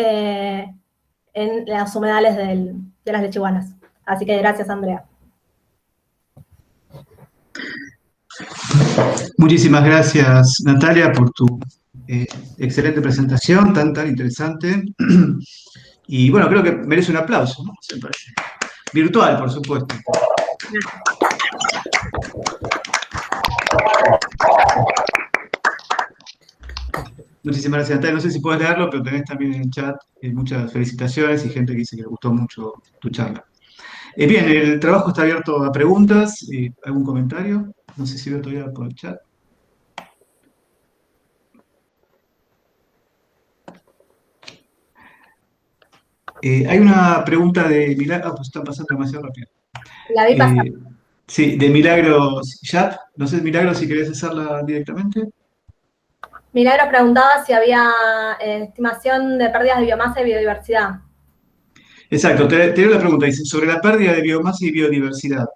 los humedales de las Lechiguanas. Así que gracias, Andrea. Muchísimas gracias, Natalia, por tu excelente presentación, tan interesante. Y bueno, creo que merece un aplauso, ¿no? Se parece. Virtual, por supuesto. Muchísimas gracias, Natalia. No sé si puedes leerlo, pero tenés también en el chat muchas felicitaciones y gente que dice que le gustó mucho tu charla. Bien, el trabajo está abierto a preguntas. ¿Algún comentario? No sé si veo todavía por el chat. Hay una pregunta de Milagro, pues están pasando demasiado rápido. La vi pasar. Eh, sí, de Milagros Yap. No sé, Milagro, si querés hacerla directamente. Milagro preguntaba si había estimación de pérdidas de biomasa y biodiversidad. Exacto, te leo la pregunta. Dice, sobre la pérdida de biomasa y biodiversidad,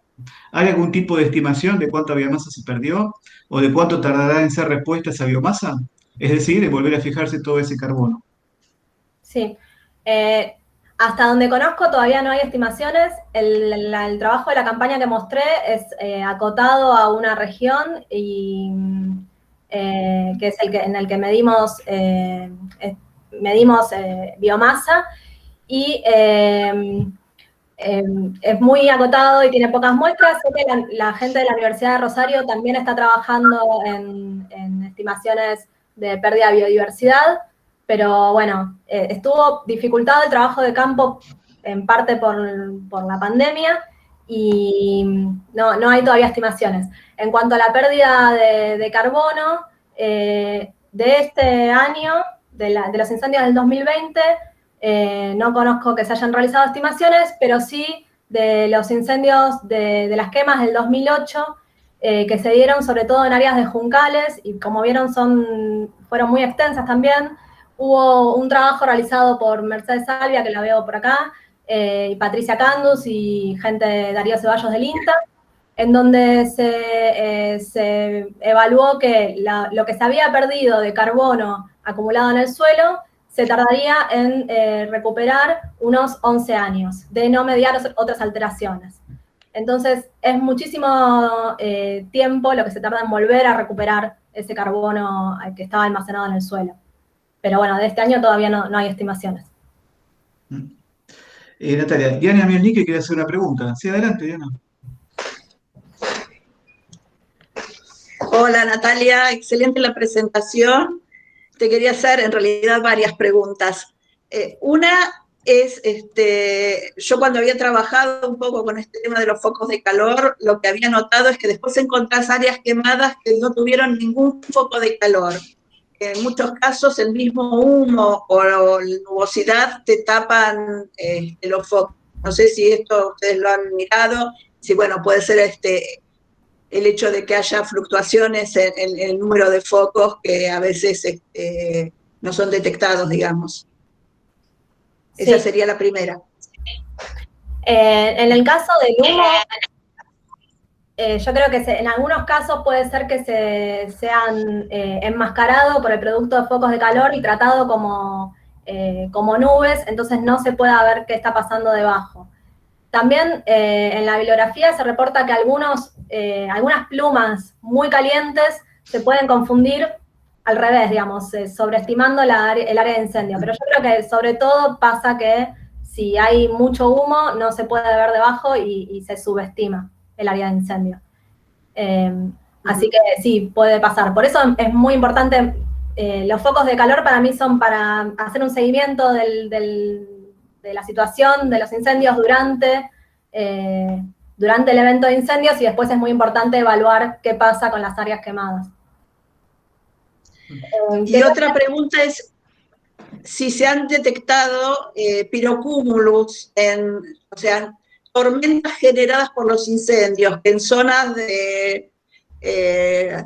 ¿hay algún tipo de estimación de cuánta biomasa se perdió o de cuánto tardará en ser repuesta esa biomasa? Es decir, en volver a fijarse todo ese carbono. Sí. Eh, Hasta donde conozco todavía no hay estimaciones. El trabajo de la campaña que mostré es acotado a una región y que es en el que medimos biomasa y es muy acotado y tiene pocas muestras. Sé que la gente de la Universidad de Rosario también está trabajando en estimaciones de pérdida de biodiversidad, pero bueno, estuvo dificultado el trabajo de campo en parte por la pandemia y no hay todavía estimaciones. En cuanto a la pérdida de carbono, de este año, de los incendios del 2020, no conozco que se hayan realizado estimaciones, pero sí de los incendios de las quemas del 2008, que se dieron sobre todo en áreas de juncales, y como vieron fueron muy extensas también. Hubo un trabajo realizado por Mercedes Salvia, que la veo por acá, y Patricia Candus y gente de Darío Ceballos del INTA, en donde se evaluó que lo que se había perdido de carbono acumulado en el suelo se tardaría en recuperar unos 11 años, de no mediar otras alteraciones. Entonces, es muchísimo tiempo lo que se tarda en volver a recuperar ese carbono que estaba almacenado en el suelo. Pero bueno, de este año todavía no hay estimaciones. Natalia, Diana Mielnik quiere hacer una pregunta. Sí, adelante, Diana. Hola Natalia, excelente la presentación. Te quería hacer en realidad varias preguntas. Una es, yo cuando había trabajado un poco con este tema de los focos de calor, lo que había notado es que después encontrás áreas quemadas que no tuvieron ningún foco de calor. En muchos casos el mismo humo o la nubosidad te tapan los focos. No sé si esto ustedes lo han mirado, si bueno, puede ser el hecho de que haya fluctuaciones en el número de focos que a veces no son detectados, digamos. Sí. Esa sería la primera. En el caso del humo, yo creo que en algunos casos puede ser que sean enmascarados por el producto de focos de calor y tratado como nubes, entonces no se pueda ver qué está pasando debajo. También en la bibliografía se reporta que algunas plumas muy calientes se pueden confundir al revés, digamos, sobreestimando el área de incendio. Pero yo creo que sobre todo pasa que si hay mucho humo no se puede ver debajo y se subestima el área de incendio. Así que sí, puede pasar. Por eso es muy importante, los focos de calor para mí son para hacer un seguimiento de la situación, de los incendios durante el evento de incendios, y después es muy importante evaluar qué pasa con las áreas quemadas. Y otra pregunta es si se han detectado pirocúmulos, o sea, tormentas generadas por los incendios en zonas de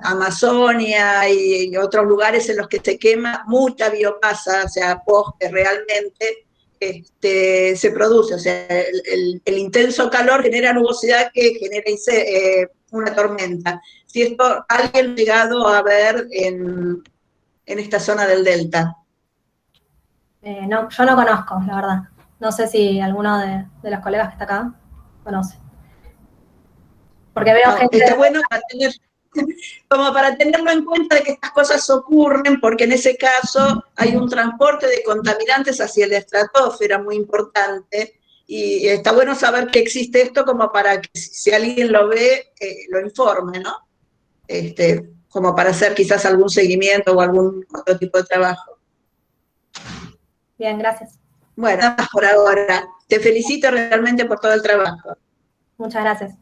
Amazonia y otros lugares en los que se quema mucha biomasa, o sea, bosques realmente, se produce, o sea, el intenso calor genera nubosidad que genera una tormenta. Si esto alguien ha llegado a ver en esta zona del delta. No, yo no conozco, la verdad. No sé si alguno de los colegas que está acá conoce. Porque veo gente... Está bueno como para tenerlo en cuenta de que estas cosas ocurren, porque en ese caso hay un transporte de contaminantes hacia la estratosfera muy importante, y está bueno saber que existe esto como para que si alguien lo ve, lo informe, ¿no? Como para hacer quizás algún seguimiento o algún otro tipo de trabajo. Bien, gracias. Bueno, por ahora. Te felicito realmente por todo el trabajo. Muchas gracias.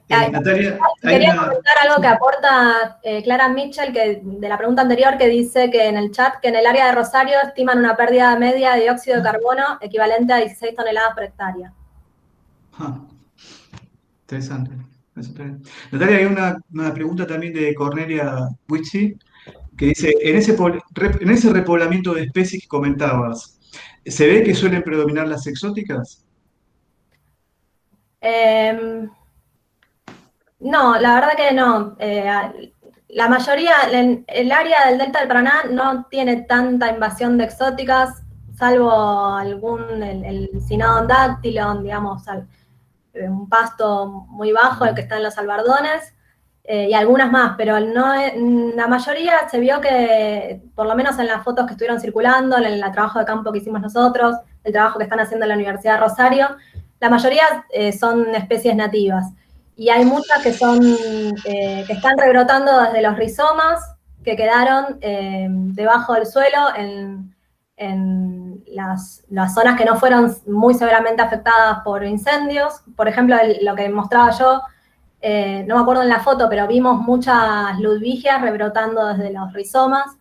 Natalia, hay Quería una... comentar algo que aporta Clara Mitchell, que, de la pregunta anterior, que dice que en el chat que en el área de Rosario estiman una pérdida media de dióxido de carbono equivalente a 16 toneladas por hectárea. Ah, interesante. Natalia, hay una pregunta también de Cornelia Huichi, que dice, en ese repoblamiento de especies que comentabas, ¿se ve que suelen predominar las exóticas? Eh, no, la verdad que no. La mayoría, el área del Delta del Paraná no tiene tanta invasión de exóticas, salvo el Cynodon dactylon, digamos, un pasto muy bajo, el que está en los albardones, y algunas más, pero no, la mayoría se vio que, por lo menos en las fotos que estuvieron circulando, en el trabajo de campo que hicimos nosotros, el trabajo que están haciendo en la Universidad de Rosario, la mayoría son especies nativas. Y hay muchas que que están rebrotando desde los rizomas que quedaron debajo del suelo en las zonas que no fueron muy severamente afectadas por incendios. Por ejemplo, lo que mostraba yo, no me acuerdo en la foto, pero vimos muchas ludwigias rebrotando desde los rizomas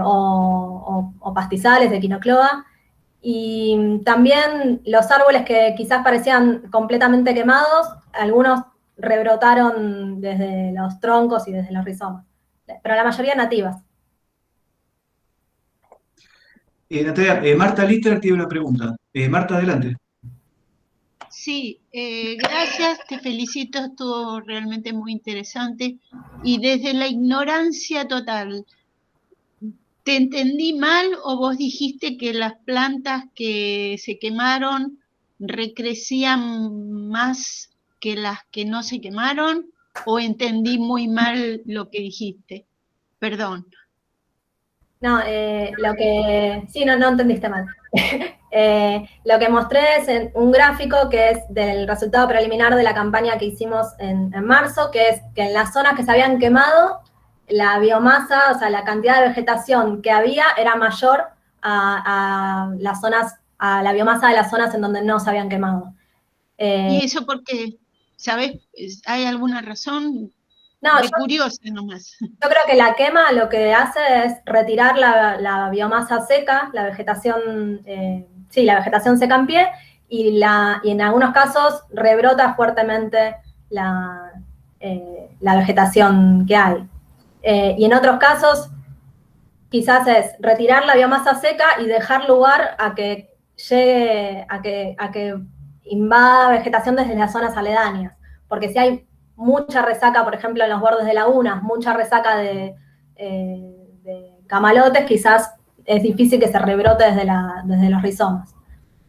o pastizales de quinocloa. Y también los árboles que quizás parecían completamente quemados, algunos rebrotaron desde los troncos y desde los rizomas, pero la mayoría nativas. Natalia, Marta Litter tiene una pregunta. Marta, adelante. Sí, gracias, te felicito, estuvo realmente muy interesante. Y desde la ignorancia total, ¿te entendí mal o vos dijiste que las plantas que se quemaron recrecían más que las que no se quemaron? ¿O entendí muy mal lo que dijiste? Perdón. No, sí, no entendiste mal. Lo que mostré es un gráfico que es del resultado preliminar de la campaña que hicimos en marzo, que es que en las zonas que se habían quemado, la biomasa, o sea, la cantidad de vegetación que había era mayor a las zonas, a la biomasa de las zonas en donde no se habían quemado. ¿Y eso por qué? ¿Sabes? ¿Hay alguna razón? No, De curiosa nomás. yo creo que la quema lo que hace es retirar la biomasa seca, la vegetación, sí, la vegetación seca en pie, y en algunos casos rebrota fuertemente la vegetación que hay. Y en otros casos, quizás es retirar la biomasa seca y dejar lugar a que llegue, a que invada vegetación desde las zonas aledañas. Porque si hay mucha resaca, por ejemplo, en los bordes de lagunas, mucha resaca de camalotes, quizás es difícil que se rebrote desde los rizomas.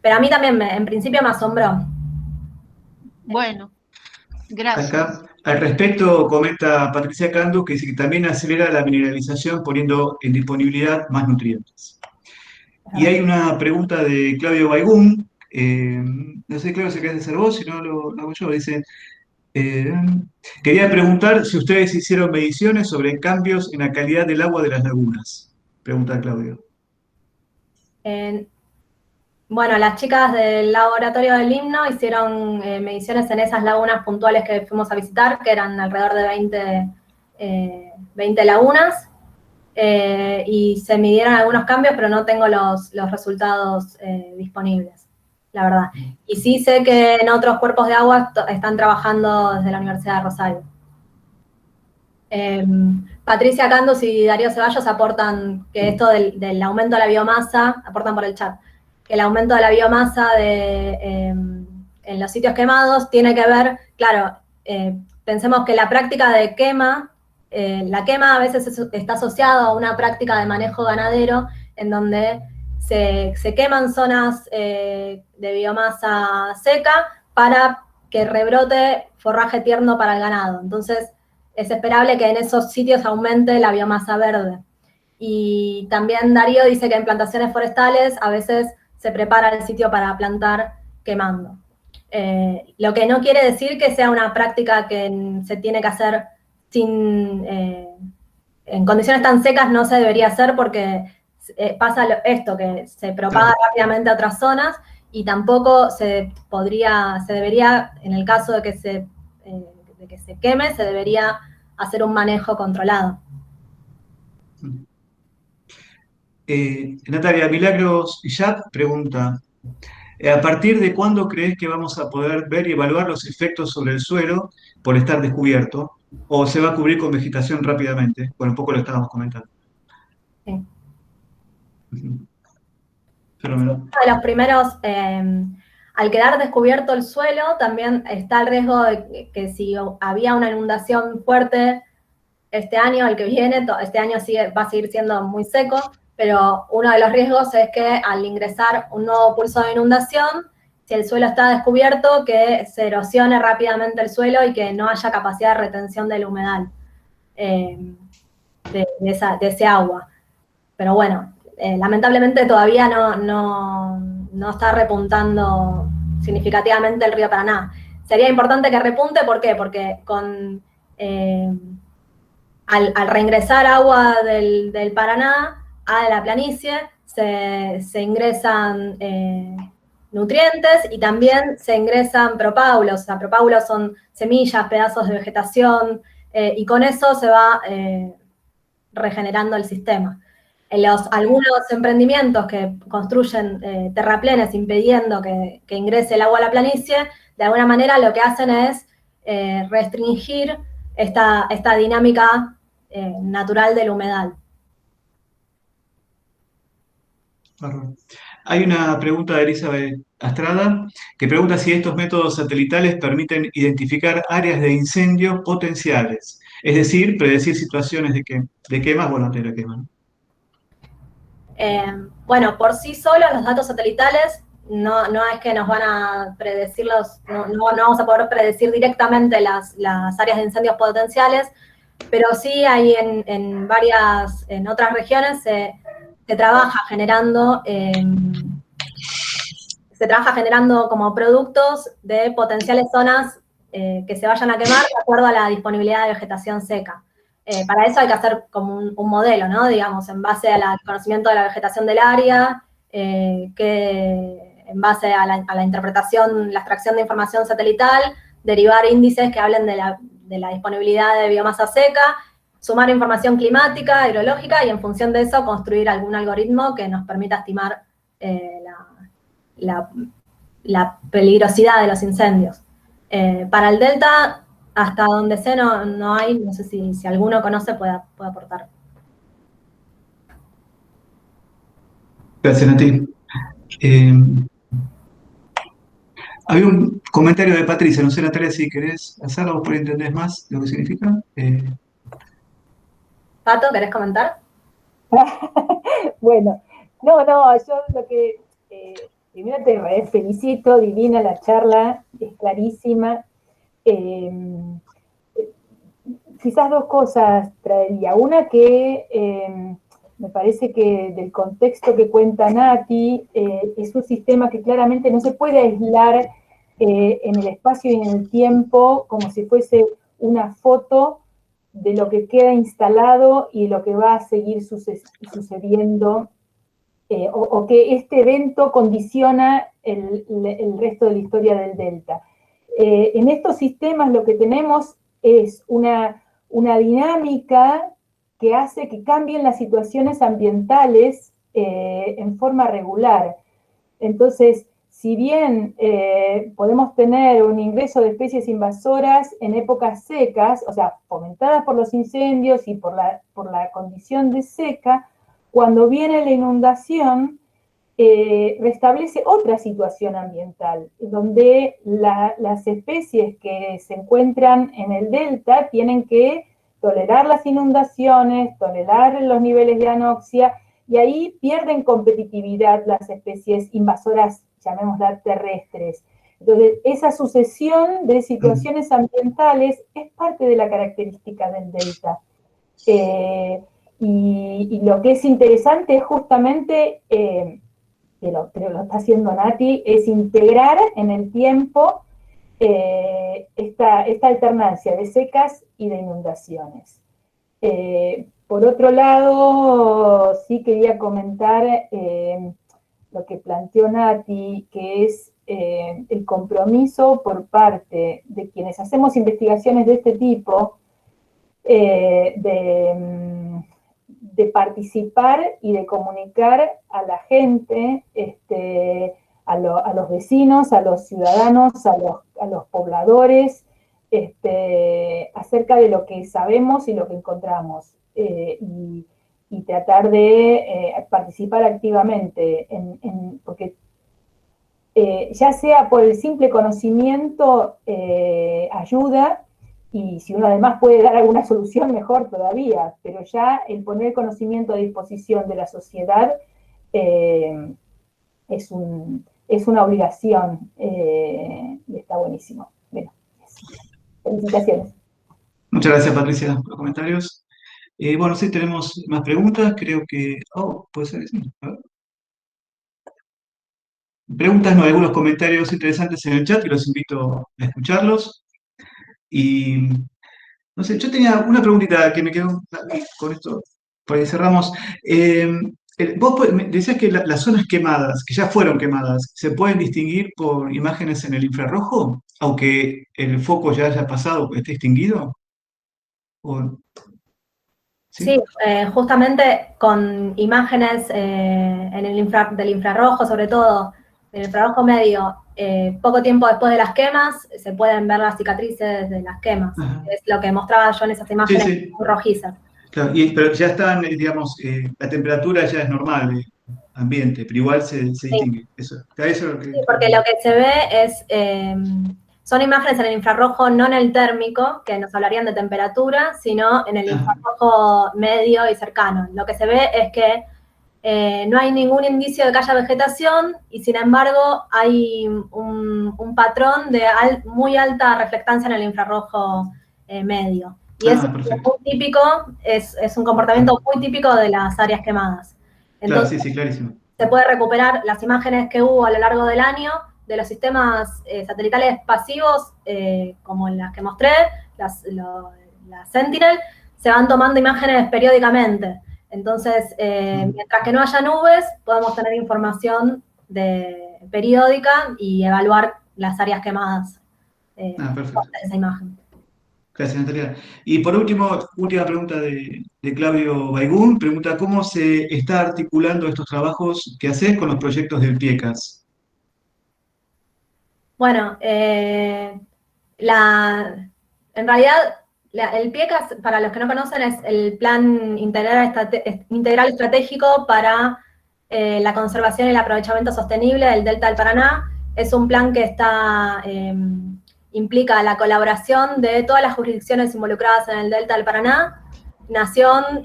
Pero a mí también, en principio, me asombró. Bueno, gracias. Acá, al respecto, comenta Patricia Cando que dice que también acelera la mineralización poniendo en disponibilidad más nutrientes. Y hay una pregunta de Claudio Baigún, no sé, Claudio, si querés hacer vos, si no lo hago yo, dice, eh, quería preguntar si ustedes hicieron mediciones sobre cambios en la calidad del agua de las lagunas. Pregunta Claudio. Bueno, las chicas del laboratorio del himno hicieron mediciones en esas lagunas puntuales que fuimos a visitar, que eran alrededor de 20 lagunas, y se midieron algunos cambios, pero no tengo los resultados disponibles, la verdad. Y sí sé que en otros cuerpos de agua están trabajando desde la Universidad de Rosario. Patricia Candos y Darío Ceballos aportan que esto del aumento de la biomasa, aportan por el chat, que el aumento de la biomasa en los sitios quemados tiene que ver, claro, pensemos que la práctica de quema, la quema a veces está asociada a una práctica de manejo ganadero en donde se queman zonas de biomasa seca para que rebrote forraje tierno para el ganado. Entonces, es esperable que en esos sitios aumente la biomasa verde. Y también Darío dice que en plantaciones forestales a veces se prepara el sitio para plantar quemando. Lo que no quiere decir que sea una práctica que se tiene que hacer en condiciones tan secas no se debería hacer porque pasa esto, que se propaga rápidamente a otras zonas y tampoco se debería, en el caso de que se de que se queme, se debería hacer un manejo controlado. Natalia, Milagros Illat pregunta, ¿a partir de cuándo crees que vamos a poder ver y evaluar los efectos sobre el suelo por estar descubierto? ¿O se va a cubrir con vegetación rápidamente? Bueno, un poco lo estábamos comentando. Sí. Ujú. Fenómeno. Uno de los primeros, al quedar descubierto el suelo, también está el riesgo de que si había una inundación fuerte este año, el que viene, este año va a seguir siendo muy seco, pero uno de los riesgos es que al ingresar un nuevo pulso de inundación, si el suelo está descubierto, que se erosione rápidamente el suelo y que no haya capacidad de retención del humedal de ese agua. Pero bueno, lamentablemente todavía no está repuntando significativamente el río Paraná. Sería importante que repunte, ¿por qué? Porque al reingresar agua del Paraná a la planicie, se ingresan nutrientes y también se ingresan propáulos. O sea, propáulos son semillas, pedazos de vegetación, y con eso se va regenerando el sistema. Algunos emprendimientos que construyen terraplenes impidiendo que ingrese el agua a la planicie, de alguna manera lo que hacen es restringir esta dinámica natural del humedal. Bárbaro. Hay una pregunta de Elizabeth Astrada que pregunta si estos métodos satelitales permiten identificar áreas de incendio potenciales, es decir, predecir situaciones de quemas, bueno, antes de la quema, ¿no? Bueno, por sí solos los datos satelitales no es que nos van a predecir no vamos a poder predecir directamente las áreas de incendios potenciales, pero sí hay en otras regiones se trabaja generando como productos de potenciales zonas que se vayan a quemar de acuerdo a la disponibilidad de vegetación seca. Para eso hay que hacer como un modelo, ¿no? Digamos, en base al conocimiento de la vegetación del área, que en base a la interpretación, la extracción de información satelital, derivar índices que hablen de la disponibilidad de biomasa seca, sumar información climática, hidrológica, y en función de eso construir algún algoritmo que nos permita estimar la peligrosidad de los incendios. Para el delta, hasta donde sé, no hay, no sé si alguno conoce, puede aportar. Gracias, Nati. Había un comentario de Patricia, no sé, Natalia, si querés hacerlo, vos por ahí entendés más lo que significa. Pato, ¿querés comentar? Bueno, no, yo lo que, primero te felicito, divina la charla, es clarísima. Quizás dos cosas traería. Una que me parece que del contexto que cuenta Nati, es un sistema que claramente no se puede aislar en el espacio y en el tiempo como si fuese una foto de lo que queda instalado y lo que va a seguir sucediendo, o que este evento condiciona el resto de la historia del delta. En estos sistemas lo que tenemos es una dinámica que hace que cambien las situaciones ambientales en forma regular. Entonces, si bien podemos tener un ingreso de especies invasoras en épocas secas, o sea, fomentadas por los incendios y por la condición de seca, cuando viene la inundación, restablece otra situación ambiental, donde las especies que se encuentran en el delta tienen que tolerar las inundaciones, tolerar los niveles de anoxia, y ahí pierden competitividad las especies invasoras, llamémoslas terrestres. Entonces, esa sucesión de situaciones ambientales es parte de la característica del delta. Y lo que es interesante es justamente, que lo está haciendo Nati, es integrar en el tiempo esta alternancia de secas y de inundaciones. Por otro lado, sí quería comentar lo que planteó Nati, que es el compromiso por parte de quienes hacemos investigaciones de este tipo, de participar y de comunicar a la gente, a los vecinos, a los ciudadanos, a los pobladores, acerca de lo que sabemos y lo que encontramos, y tratar de participar activamente, porque ya sea por el simple conocimiento, ayuda, y si uno además puede dar alguna solución, mejor todavía, pero ya el poner el conocimiento a disposición de la sociedad es una obligación, y está buenísimo. Bueno, felicitaciones. Muchas gracias, Patricia, por los comentarios. Bueno, sí, tenemos más preguntas, creo que... Oh, puede ser, sí. A ver. Preguntas, no, algunos comentarios interesantes en el chat y los invito a escucharlos. Y no sé, yo tenía una preguntita que me quedó con esto, por ahí cerramos. Me decías que las zonas quemadas, que ya fueron quemadas, ¿se pueden distinguir por imágenes en el infrarrojo? Aunque el foco ya haya pasado, esté extinguido. ¿O, Sí, sí? justamente con imágenes del infrarrojo, sobre todo del infrarrojo medio, poco tiempo después de las quemas, se pueden ver las cicatrices de las quemas. Ajá. Es lo que mostraba yo en esas Sí, imágenes sí. rojizas. Claro, pero ya están, digamos, la temperatura ya es normal, ambiente, pero igual se Sí. distingue. Eso es lo que... Sí, porque lo que se ve es, son imágenes en el infrarrojo, no en el térmico, que nos hablarían de temperatura, sino en el infrarrojo medio y cercano. Lo que se ve es que no hay ningún indicio de que haya vegetación y sin embargo hay un patrón de muy alta reflectancia en el infrarrojo medio. Y eso es muy típico, es un comportamiento muy típico de las áreas quemadas. Entonces, claro, sí, sí, clarísimo. se puede recuperar las imágenes que hubo a lo largo del año de los sistemas satelitales pasivos, como las que mostré, las Sentinel, se van tomando imágenes periódicamente. Entonces, mientras que no haya nubes, podemos tener información periódica y evaluar las áreas quemadas de esa imagen. Gracias, Natalia. Y por último, última pregunta de Claudio Baigún. Pregunta, ¿cómo se está articulando estos trabajos que haces con los proyectos del PIECAS? Bueno, en realidad, el PIECAS, para los que no conocen, es el Plan Integral Estratégico para la Conservación y el Aprovechamiento Sostenible del Delta del Paraná. Es un plan que implica la colaboración de todas las jurisdicciones involucradas en el Delta del Paraná, Nación,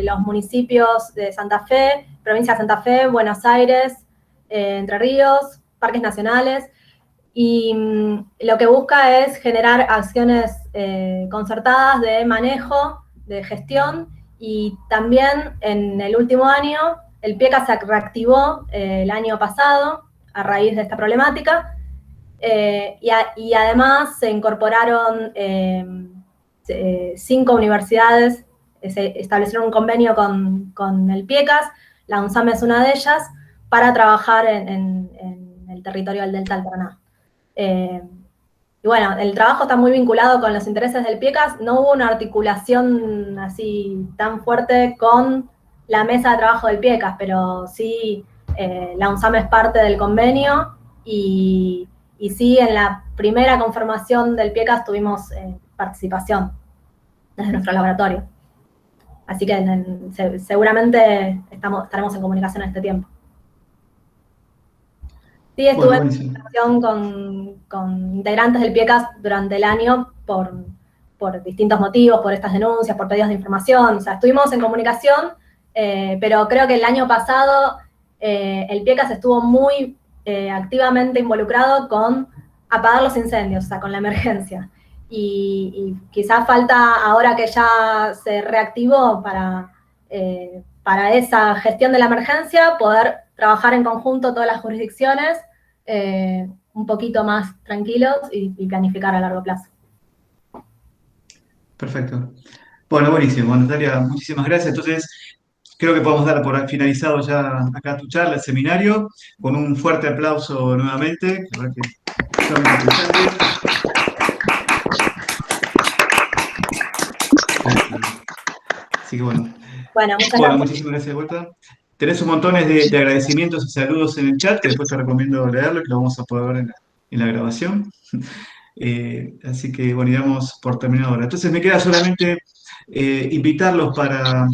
los municipios de Santa Fe, provincia de Santa Fe, Buenos Aires, Entre Ríos, parques nacionales. Y lo que busca es generar acciones concertadas de manejo, de gestión, y también en el último año el PIECAS se reactivó el año pasado a raíz de esta problemática, y además se incorporaron 5 universidades, se establecieron un convenio con el PIECAS, la UNSAM es una de ellas, para trabajar en el territorio del Delta del Paraná. Y bueno, el trabajo está muy vinculado con los intereses del PIECAS. No hubo una articulación así tan fuerte con la mesa de trabajo del PIECAS, pero sí la UNSAM es parte del convenio y sí en la primera conformación del PIECAS tuvimos participación desde nuestro laboratorio. Así que seguramente estaremos en comunicación en este tiempo. Sí, estuve en comunicación con integrantes del PIECAS durante el año por distintos motivos, por estas denuncias, por pedidos de información. O sea, estuvimos en comunicación, pero creo que el año pasado el PIECAS estuvo muy activamente involucrado con apagar los incendios, o sea, con la emergencia. Y quizás falta, ahora que ya se reactivó para esa gestión de la emergencia, poder trabajar en conjunto todas las jurisdicciones un poquito más tranquilos y planificar a largo plazo. Perfecto. Bueno, buenísimo, Natalia, muchísimas gracias. Entonces, creo que podemos dar por finalizado ya acá tu charla, el seminario, con un fuerte aplauso nuevamente, que la verdad que está muy interesante. Así que bueno. Bueno, muchas Bueno, gracias. muchísimas gracias de vuelta. Tenés un montón de agradecimientos y saludos en el chat, que después te recomiendo leerlo, que lo vamos a poder ver en la grabación. Así que, bueno, y damos por terminado ahora. Entonces me queda solamente invitarlos para